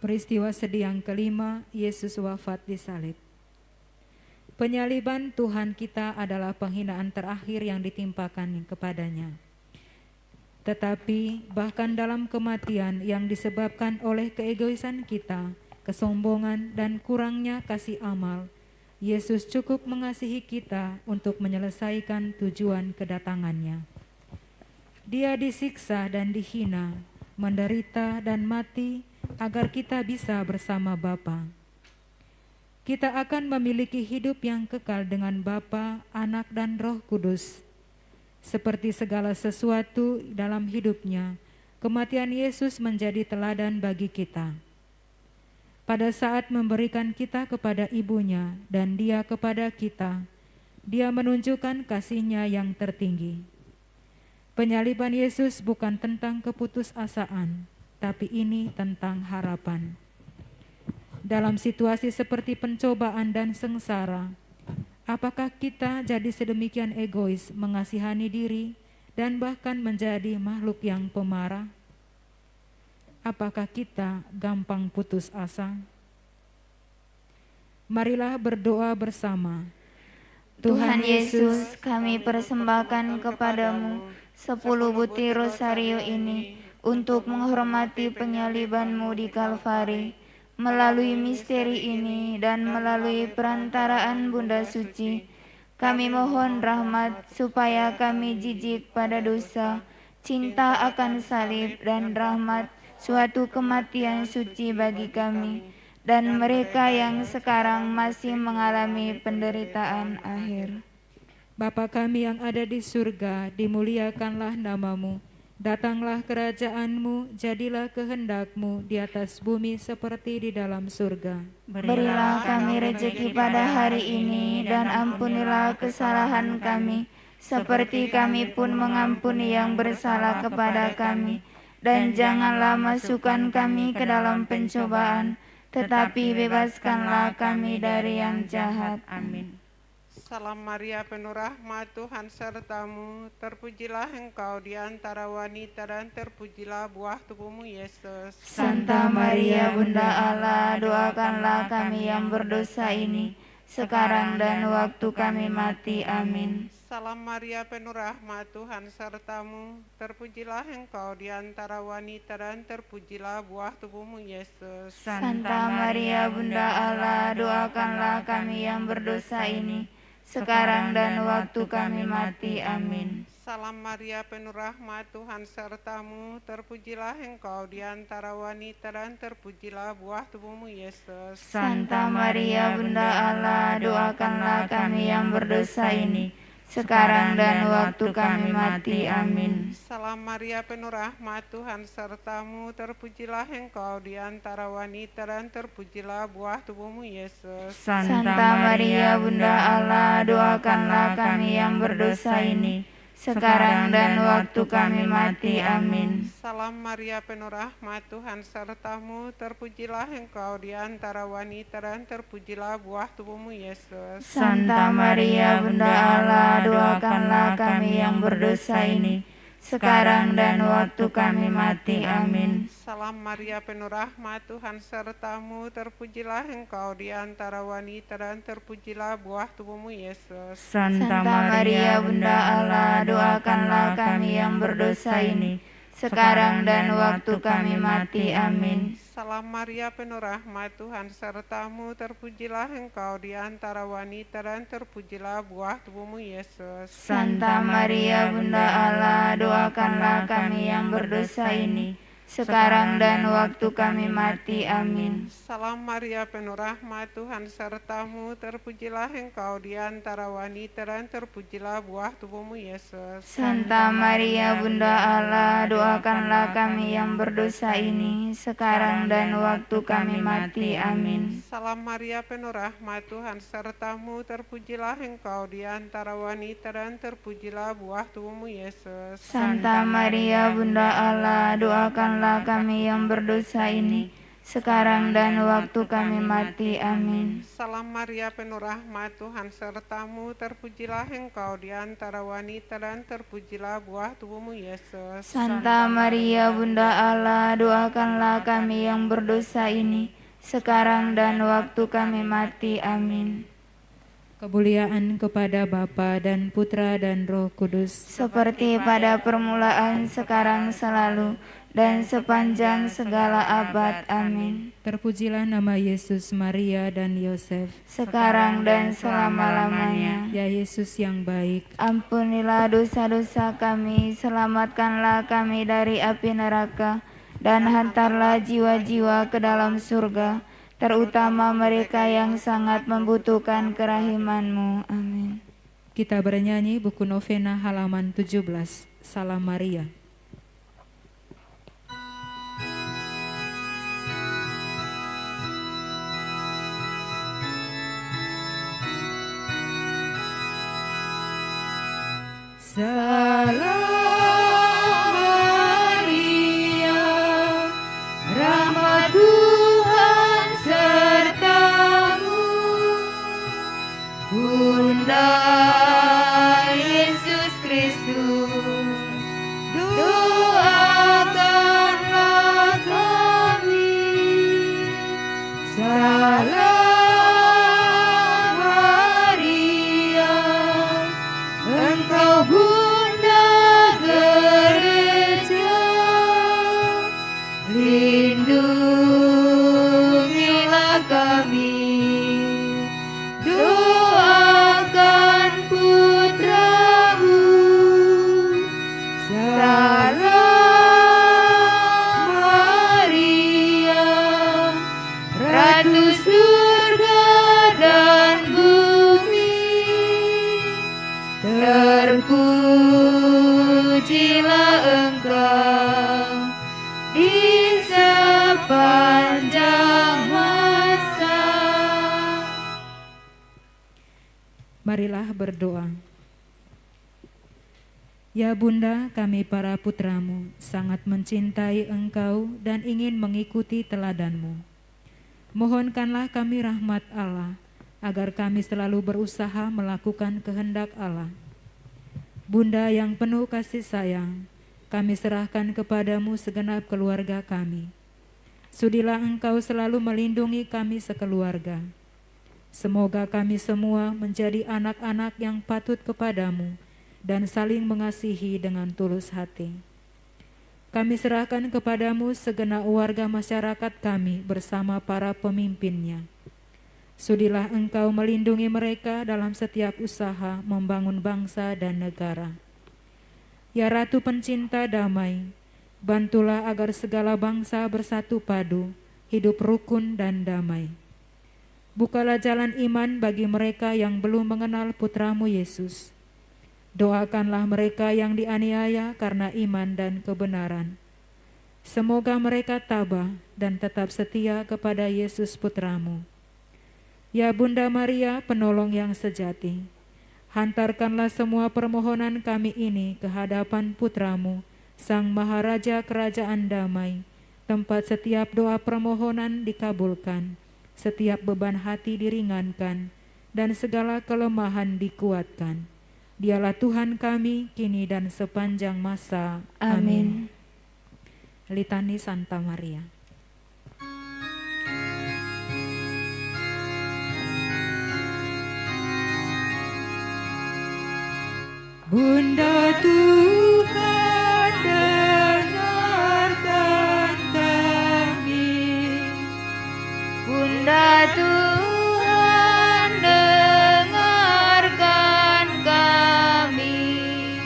Peristiwa sedih yang kelima, Yesus wafat di salib. Penyaliban Tuhan kita adalah penghinaan terakhir yang ditimpakan kepadanya. Tetapi bahkan dalam kematian yang disebabkan oleh keegoisan kita, kesombongan, dan kurangnya kasih amal, Yesus cukup mengasihi kita untuk menyelesaikan tujuan kedatangannya. Dia disiksa dan dihina, menderita dan mati, agar kita bisa bersama Bapa. Kita akan memiliki hidup yang kekal dengan Bapa, Anak, dan Roh Kudus. Seperti segala sesuatu dalam hidupnya, kematian Yesus menjadi teladan bagi kita. Pada saat memberikan kita kepada ibunya dan dia kepada kita, dia menunjukkan kasih-Nya yang tertinggi. Penyaliban Yesus bukan tentang keputusasaan, tapi ini tentang harapan. Dalam situasi seperti pencobaan dan sengsara, apakah kita jadi sedemikian egois, mengasihani diri, dan bahkan menjadi makhluk yang pemarah? Apakah kita gampang putus asa? Marilah berdoa bersama.
Tuhan Yesus, kami persembahkan kepadamu 10 butir rosario ini untuk menghormati penyaliban-Mu di Kalvari. Melalui misteri ini dan melalui perantaraan Bunda Suci, kami mohon rahmat supaya kami jijik pada dosa, cinta akan salib, dan rahmat suatu kematian suci bagi kami dan mereka yang sekarang masih mengalami penderitaan akhir.
Bapa kami yang ada di surga, dimuliakanlah nama-Mu. Datanglah kerajaan-Mu, jadilah kehendak-Mu di atas bumi seperti di dalam surga.
Berilah kami rejeki pada hari ini, dan ampunilah kesalahan kami, seperti kami pun mengampuni yang bersalah kepada kami. Dan janganlah masukkan kami ke dalam pencobaan, tetapi bebaskanlah kami dari yang jahat. Amin.
Salam Maria, penuh rahmat, Tuhan sertamu. Terpujilah engkau di antara wanita dan terpujilah buah tubuhmu, Yesus.
Santa Maria, Bunda Allah, doakanlah kami yang berdosa ini, sekarang dan waktu kami mati. Amin.
Salam Maria, penuh rahmat, Tuhan sertamu. Terpujilah engkau di antara wanita dan terpujilah buah tubuhmu, Yesus.
Santa Maria, Bunda Allah, doakanlah kami yang berdosa ini, sekarang dan waktu kami mati. Amin.
Salam Maria, penuh rahmat, Tuhan sertamu. Terpujilah engkau di antara wanita dan terpujilah buah tubuhmu, Yesus.
Santa Maria, Bunda Allah, doakanlah kami yang berdosa ini, sekarang dan waktu kami mati. Amin.
Salam Maria, penuh rahmat, Tuhan sertamu. Terpujilah engkau di antara wanita dan terpujilah buah tubuhmu, Yesus.
Santa Maria, Bunda Allah, doakanlah kami yang berdosa ini, sekarang dan waktu kami mati. Amin.
Salam Maria, penuh rahmat, Tuhan sertamu. Terpujilah engkau di antara wanita dan terpujilah buah tubuhmu, Yesus.
Santa Maria, Bunda Allah, doakanlah kami yang berdosa ini, sekarang dan waktu kami mati. Amin.
Salam Maria, penuh rahmat, Tuhan sertamu. Terpujilah engkau di antara wanita dan terpujilah buah tubuhmu, Yesus.
Santa Maria, Bunda Allah, doakanlah kami yang berdosa ini, sekarang dan waktu kami mati. Amin.
Salam Maria, penuh rahmat, Tuhan sertamu. Terpujilah engkau di antara wanita dan terpujilah buah tubuhmu, Yesus.
Santa Maria, Bunda Allah, doakanlah kami yang berdosa ini, sekarang dan waktu kami mati. Amin.
Salam Maria, penuh rahmat, Tuhan sertamu. Terpujilah engkau di antara wanita dan terpujilah buah tubuhmu, Yesus.
Santa Maria, Bunda Allah, doakanlah kami yang berdosa ini, sekarang dan waktu kami mati. Amin.
Salam Maria, penuh rahmat, Tuhan sertamu. Terpujilah engkau di antara wanita dan terpujilah buah tubuhmu, Yesus.
Santa Maria, Bunda Allah, doakanlah kami yang berdosa ini, sekarang dan waktu kami mati. Amin.
Salam Maria, penuh rahmat, Tuhan sertamu. Terpujilah engkau di antara wanita dan terpujilah buah tubuhmu, Yesus.
Santa Maria, Bunda Allah, doakanlah kami yang berdosa ini, sekarang dan waktu kami mati. Amin.
Kemuliaan kepada Bapa dan Putra dan Roh Kudus,
Seperti pada permulaan, sekarang, selalu, dan sepanjang segala abad. Amin.
terpujilah nama Yesus, Maria, dan Yosef.
Sekarang dan selama-lamanya.
Ya Yesus yang baik,
Ampunilah dosa-dosa kami, selamatkanlah kami dari api neraka, dan hantarlah jiwa-jiwa ke dalam surga, terutama mereka yang sangat membutuhkan kerahiman-Mu. Amin.
kita bernyanyi buku novena halaman 17, Salam Maria. Salam Maria, rahmat Tuhan sertamu, Bunda Yesus Kristus, doakanlah kami. Salam Maria, Engkau Bunda Gereja, lindungilah kami, doakan putramu. Salam Maria, Ratu surga dan bumi, terpujilah Engkau di sepanjang masa. Marilah berdoa. Ya Bunda, kami para putramu sangat mencintai Engkau dan ingin mengikuti teladan-Mu. Mohonkanlah kami rahmat Allah, agar kami selalu berusaha melakukan kehendak Allah. Bunda yang penuh kasih sayang, kami serahkan kepadamu segenap keluarga kami. Sudilah Engkau selalu melindungi kami sekeluarga. Semoga kami semua menjadi anak-anak yang patut kepadamu dan saling mengasihi dengan tulus hati. Kami serahkan kepadamu segenap warga masyarakat kami bersama para pemimpinnya. Sudilah Engkau melindungi mereka dalam setiap usaha membangun bangsa dan negara. Ya Ratu pencinta damai, bantulah agar segala bangsa bersatu padu, hidup rukun dan damai. Bukalah jalan iman bagi mereka yang belum mengenal Putramu Yesus. Doakanlah mereka yang dianiaya karena iman dan kebenaran. Semoga mereka tabah dan tetap setia kepada Yesus Putramu. Ya Bunda Maria, penolong yang sejati, hantarkanlah semua permohonan kami ini ke hadapan Putramu, Sang Maharaja Kerajaan Damai, tempat setiap doa permohonan dikabulkan, setiap beban hati diringankan, dan segala kelemahan dikuatkan. Dialah Tuhan kami, kini dan sepanjang masa. Amin. Litani Santa Maria. Bunda Tuhan, dengarkan kami.
Bunda Tuhan, dengarkan kami.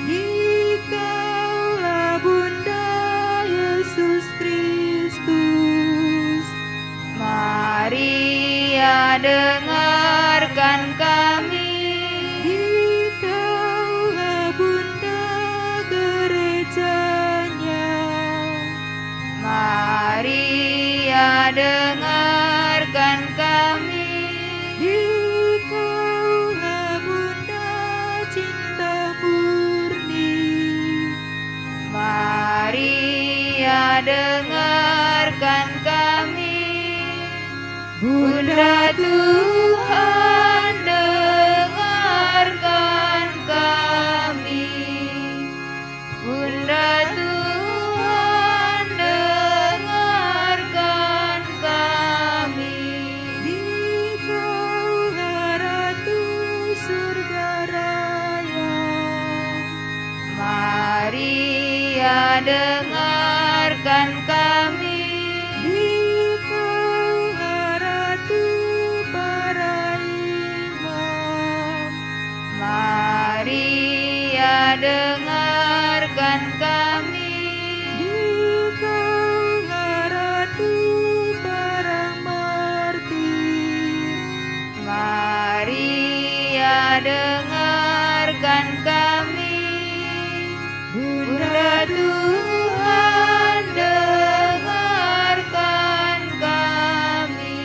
Dikaulah Bunda Yesus Kristus.
Maria, dengarkan kami.
Dikaulah Bunda gerejanya.
Maria, dengarkan kami.
Dikaulah Bunda cinta murni.
Maria, dengarkan kami.
Bunda
Tuhan, dengarkan kami. Bunda Tuhan, dengarkan kami.
Dikaulah Ratu Surga Raya.
Maria, dengarkan kami.
Dikaulah Ratu para imam.
Maria, dengarkan kami.
Dikaulah Ratu para martir.
Maria, dengarkan kami. Bunda Tuhan, dengarkan kami.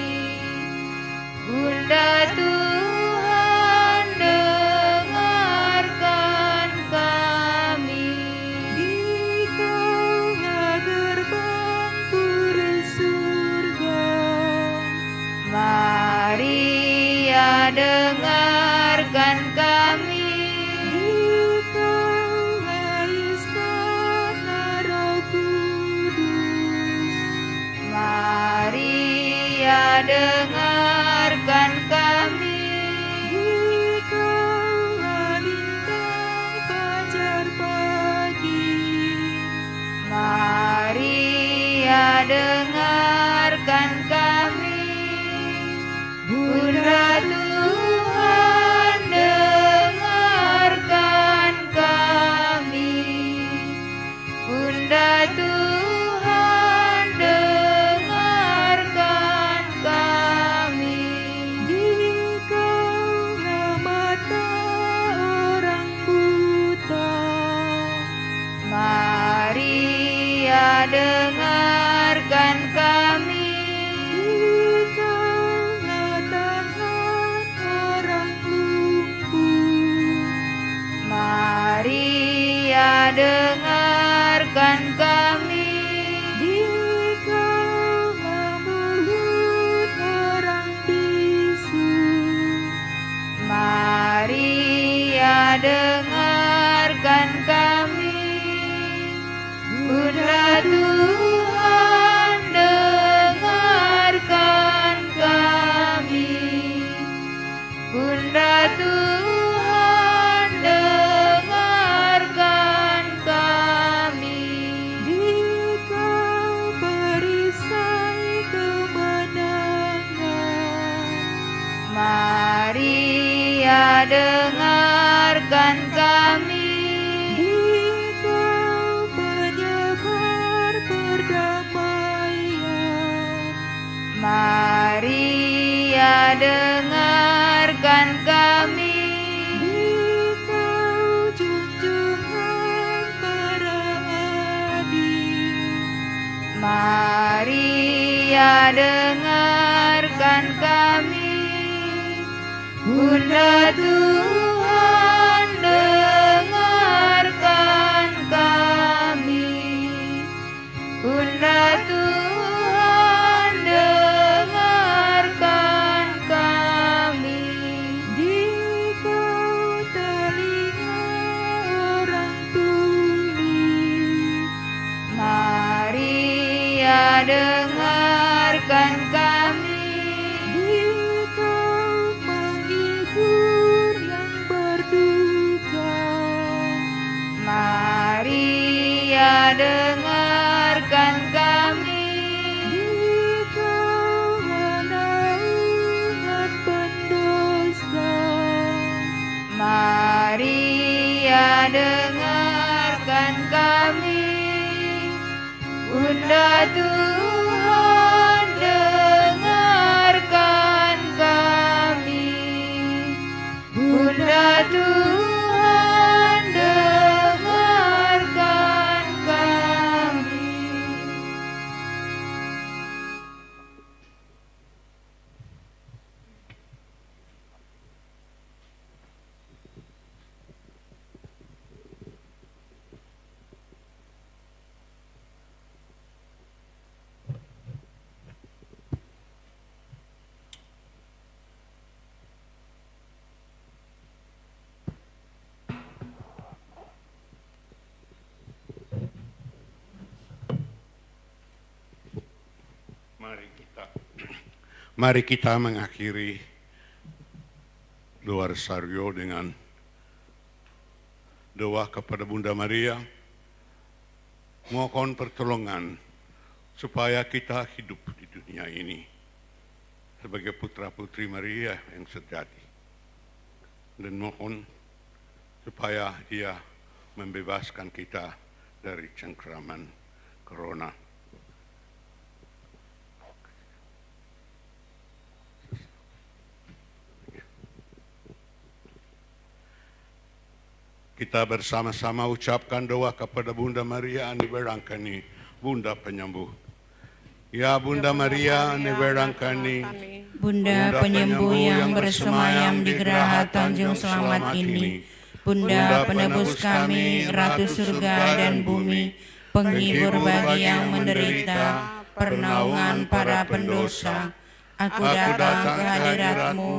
Bunda Tuhan, dengarkan kami.
Dikaulah gerbang puri surga.
Maria, dengarkan kami.
Dikaulah istana Roh Kudus.
Maria, dengarkan kami.
Dikaulah bintang fajar pagi.
Maria, dengarkan kami. Bunda Tuhan, dengarkan kami. Bunda Tuhan, dengarkan kami.
Dikaulah mata orang buta.
Maria, dengarkan kami.
Dikaulah tangan orang lumpuh.
Maria, dengarkan kami.
Dikaulah mulut orang bisu.
Maria, dengarkan kami. Bunda Tuhan, dengarkan kami. dengarkan kami.
Dikau junjungan para adil.
Maria dengarkan kami. Bunda Tuhan dengarkan kami. Bunda Tuhan dengarkan kami.
Dikau telinga orang tuli.
Maria dengarkan kami.
Dikau menghibur yang berduka.
Maria dengarkan kami.
Dikau menaungan pendosa.
Maria dengarkan kami. Bunda Tuhan dengarkan kami. Bunda Tuhan dengarkan kami.
Mari kita mengakhiri doa Rosario dengan doa kepada Bunda Maria, mohon pertolongan supaya kita hidup di dunia ini sebagai putra-putri Maria yang sejati, dan mohon supaya Dia membebaskan kita dari cengkeraman corona. Kita bersama-sama ucapkan doa kepada Bunda Maria Aniverangkani, Bunda Penyembuh. Ya Bunda Maria Aniverangkani,
Bunda penyembuh yang bersemayam di Geraha Tanjung Selamat ini, Bunda penebus kami, Ratu Surga dan Bumi, penghibur bagi yang menderita, pernaungan para pendosa. Aku datang ke hadirat-Mu,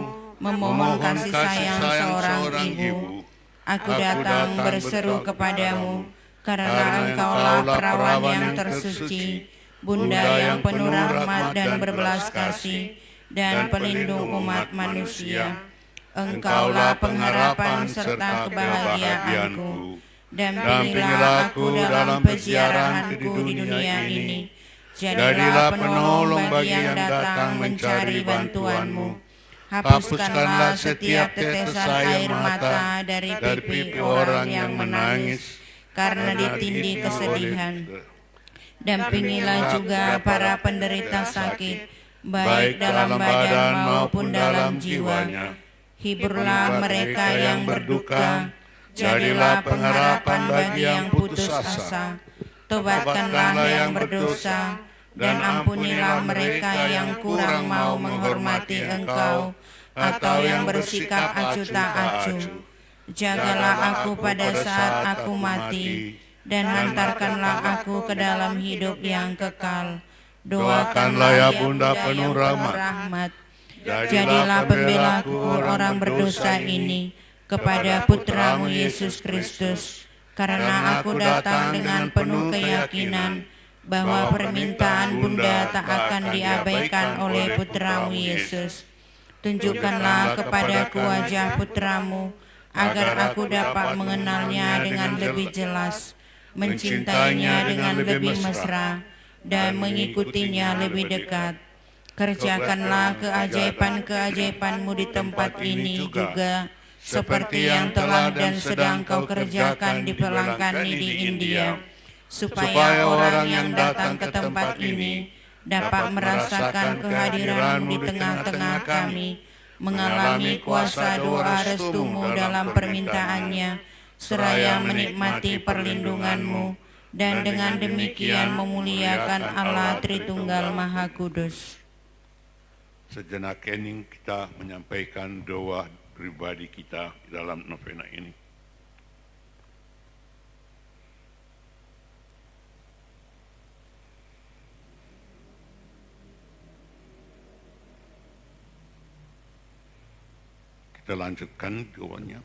memohon kasih sayang seorang ibu. Aku datang berseru kepadamu, karena Engkaulah perawan yang tersuci, Bunda yang penuh rahmat dan berbelas kasih, dan pelindung umat manusia. Engkaulah pengharapan serta kebahagiaanku. Dampingilah aku dalam peziarahanku di dunia ini. Jadilah penolong bagi yang datang mencari bantuan-Mu. Hapuskanlah setiap tetesan air mata dari pipi orang yang menangis karena ditindih kesedihan. Dampingilah juga para penderita sakit, baik dalam badan maupun dalam jiwanya. Hiburlah mereka yang berduka, jadilah pengharapan bagi yang putus asa. Tobatkanlah yang berdosa, dan ampunilah mereka yang kurang mau menghormati Engkau atau yang bersikap acuh tak acuh. Jagalah aku pada saat aku mati, dan hantarkanlah aku ke dalam hidup yang kekal. Doakanlah ya Bunda penuh rahmat, jadilah pembelaku orang berdosa ini kepada Putramu Yesus Kristus, karena aku datang dengan penuh keyakinan bahwa permintaan Bunda tak akan diabaikan oleh Putramu Yesus. Tunjukkanlah kepadaku wajah Putramu, agar aku dapat mengenalnya dengan lebih jelas, mencintainya dengan lebih mesra, dan mengikutinya lebih dekat. Kerjakanlah keajaiban-keajaiban-Mu di tempat ini juga, seperti yang telah dan sedang Kau kerjakan di Pelangkani di India, supaya orang yang datang ke tempat ini dapat merasakan kehadiran-Mu di tengah-tengah kami, mengalami kuasa doa restumu dalam permintaannya, seraya menikmati perlindunganmu, dan dengan demikian memuliakan Allah Tritunggal Maha Kudus.
Sejenak hening kita menyampaikan doa pribadi kita dalam novena ini. Kita lanjutkan doanya.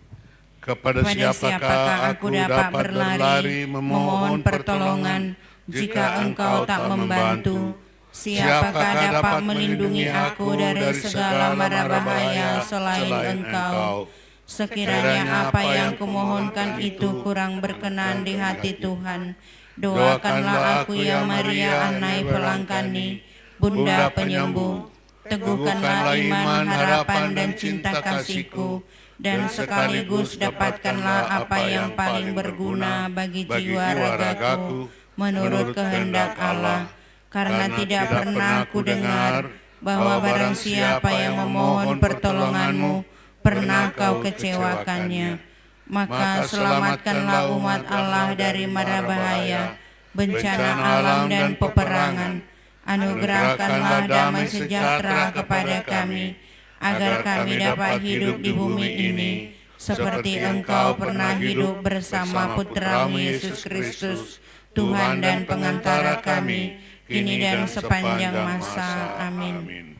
Kepada siapakah aku dapat berlari memohon pertolongan jika Engkau tak membantu? Siapakah dapat melindungi aku dari segala mara bahaya selain Engkau? Sekiranya apa yang kumohonkan itu kurang berkenan di hati Tuhan, doakanlah aku yang Maria Anai Velangkani, Bunda Penyembuh. Teguhkanlah iman, harapan, dan cinta kasihku, dan sekaligus dapatkanlah apa yang paling berguna bagi jiwa ragaku menurut kehendak Allah. Karena tidak pernah ku dengar bahwa barang siapa yang memohon pertolonganmu pernah kau kecewakannya. Maka selamatkanlah umat Allah dari mara bahaya, bencana alam dan peperangan. Anugerahkanlah damai sejahtera kepada kami, agar kami dapat hidup di bumi ini, seperti Engkau pernah hidup bersama Putramu Yesus Kristus, Tuhan dan pengantara kami, kini dan sepanjang masa. Amin.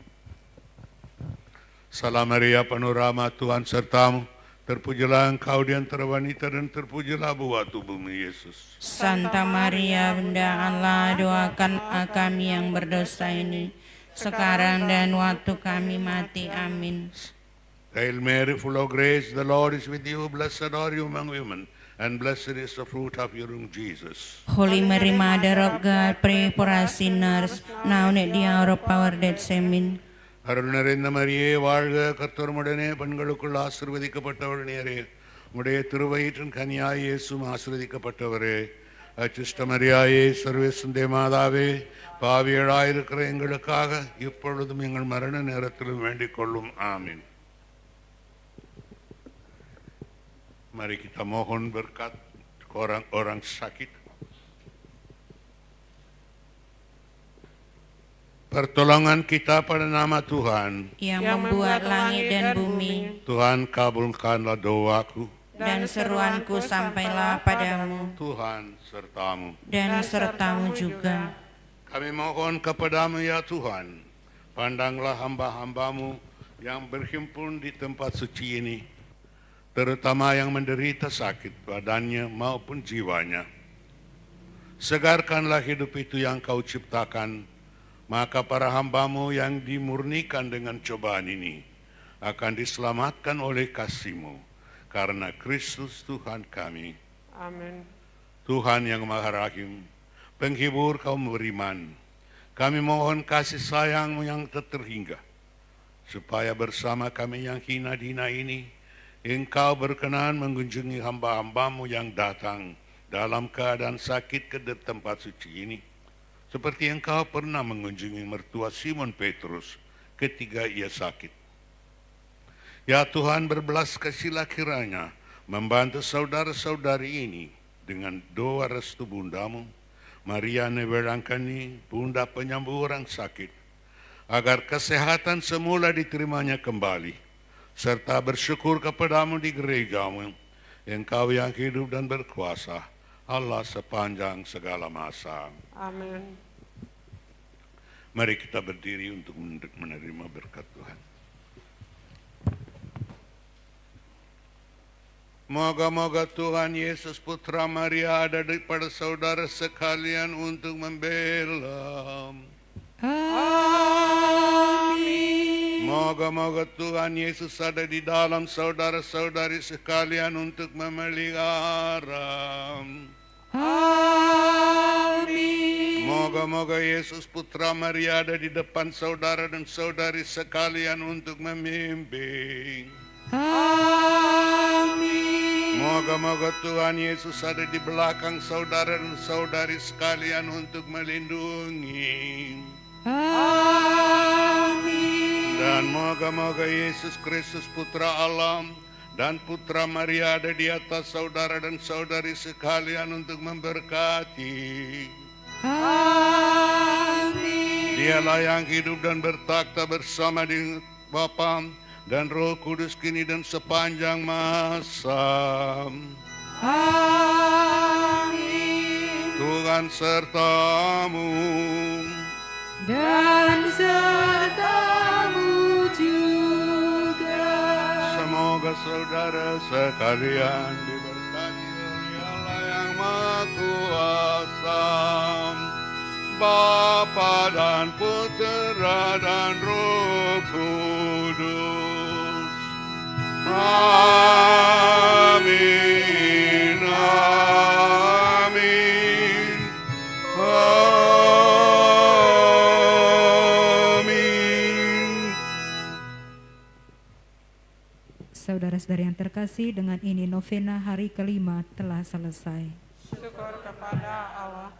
Salam Maria, penuh rahmat, Tuhan sertamu. Terpujilah Engkau di antara wanita dan terpujilah buah tubuhmu Yesus.
Santa Maria, Bunda Allah, doakan kami yang berdosa ini, sekarang dan waktu kami mati. Amin.
Hail Mary, full of grace, the Lord is with you. Blessed are you among women, and blessed is the fruit of your womb, Jesus.
Holy Mary, Mother of God, pray for us sinners, now and at the hour of our death. Amen.
அருள் நிறைந்த மரியே வாழ்க, கர்த்தர் உடனே பெண்களுக்குள் ஆசீர்வதிக்கப்பட்டவர் நீரே. உடைய திருவயிற்றின் கனியாய் இயேசுவும் ஆசீர்வதிக்கப்பட்டவரே. அச்சிஷ்ட மரியாயே, சர்வேசுந்தே மாதாவே, பாவியளாயிருக்கிற எங்களுக்காக இப்பொழுதும் எங்கள் மரண நேரத்திலும் வேண்டிக் கொள்ளும். ஆமீன். Mari kita mohon berkat orang-orang sakit. Pertolongan kita pada nama Tuhan
yang membuat langit dan bumi.
Tuhan, kabulkanlah doaku
dan seruanku sampailah padamu.
Tuhan sertamu
dan sertamu juga.
Kami mohon kepadamu ya Tuhan, pandanglah hamba-hambamu yang berhimpun di tempat suci ini, terutama yang menderita sakit badannya maupun jiwanya. Segarkanlah hidup itu yang kau ciptakan, maka para hambamu yang dimurnikan dengan cobaan ini akan diselamatkan oleh kasih-Mu, karena Kristus Tuhan kami.
Amin.
Tuhan yang Maha Rahim, penghibur kaum beriman, kami mohon kasih sayang-Mu yang tak terhingga, supaya bersama kami yang hina-dina ini, Engkau berkenan mengunjungi hamba-hambamu yang datang dalam keadaan sakit ke tempat suci ini, seperti Engkau pernah mengunjungi mertua Simon Petrus ketika ia sakit. Ya Tuhan, berbelas kasihilah kiranya membantu saudara-saudari ini dengan doa restu Bundamu, Maria Anai Velangkani, Bunda Penyembuh orang sakit, agar kesehatan semula diterimanya kembali, serta bersyukur kepadamu di gerejamu, Engkau yang hidup dan berkuasa, Allah sepanjang segala masa.
Amin.
Mari kita berdiri untuk menerima berkat Tuhan. Moga-moga Tuhan Yesus Putra Maria ada pada saudara sekalian untuk membela.
Amin.
Moga-moga Tuhan Yesus ada di dalam saudara-saudari sekalian untuk memelihara.
Amin.
Moga-moga Yesus Putra Maria ada di depan saudara dan saudari sekalian untuk membimbing.
Amin.
Moga-moga Tuhan Yesus ada di belakang saudara dan saudari sekalian untuk melindungi.
Amin.
Dan moga-moga Yesus Kristus Putra Allah dan Putra Maria ada di atas saudara dan saudari sekalian untuk memberkati.
Amin.
Dialah yang hidup dan bertakhta bersama dengan Bapa dan Roh Kudus kini dan sepanjang masa.
Amin.
Tuhan sertamu.
Dan sertamu juga.
Semoga saudara sekalian diberkati oleh Allah yang Maha Kuasa, Bapa dan Putera dan Roh Kudus. Amin. Amin. Amin.
Saudara-saudari yang terkasih, dengan ini novena hari kelima telah selesai.
Syukur kepada Allah.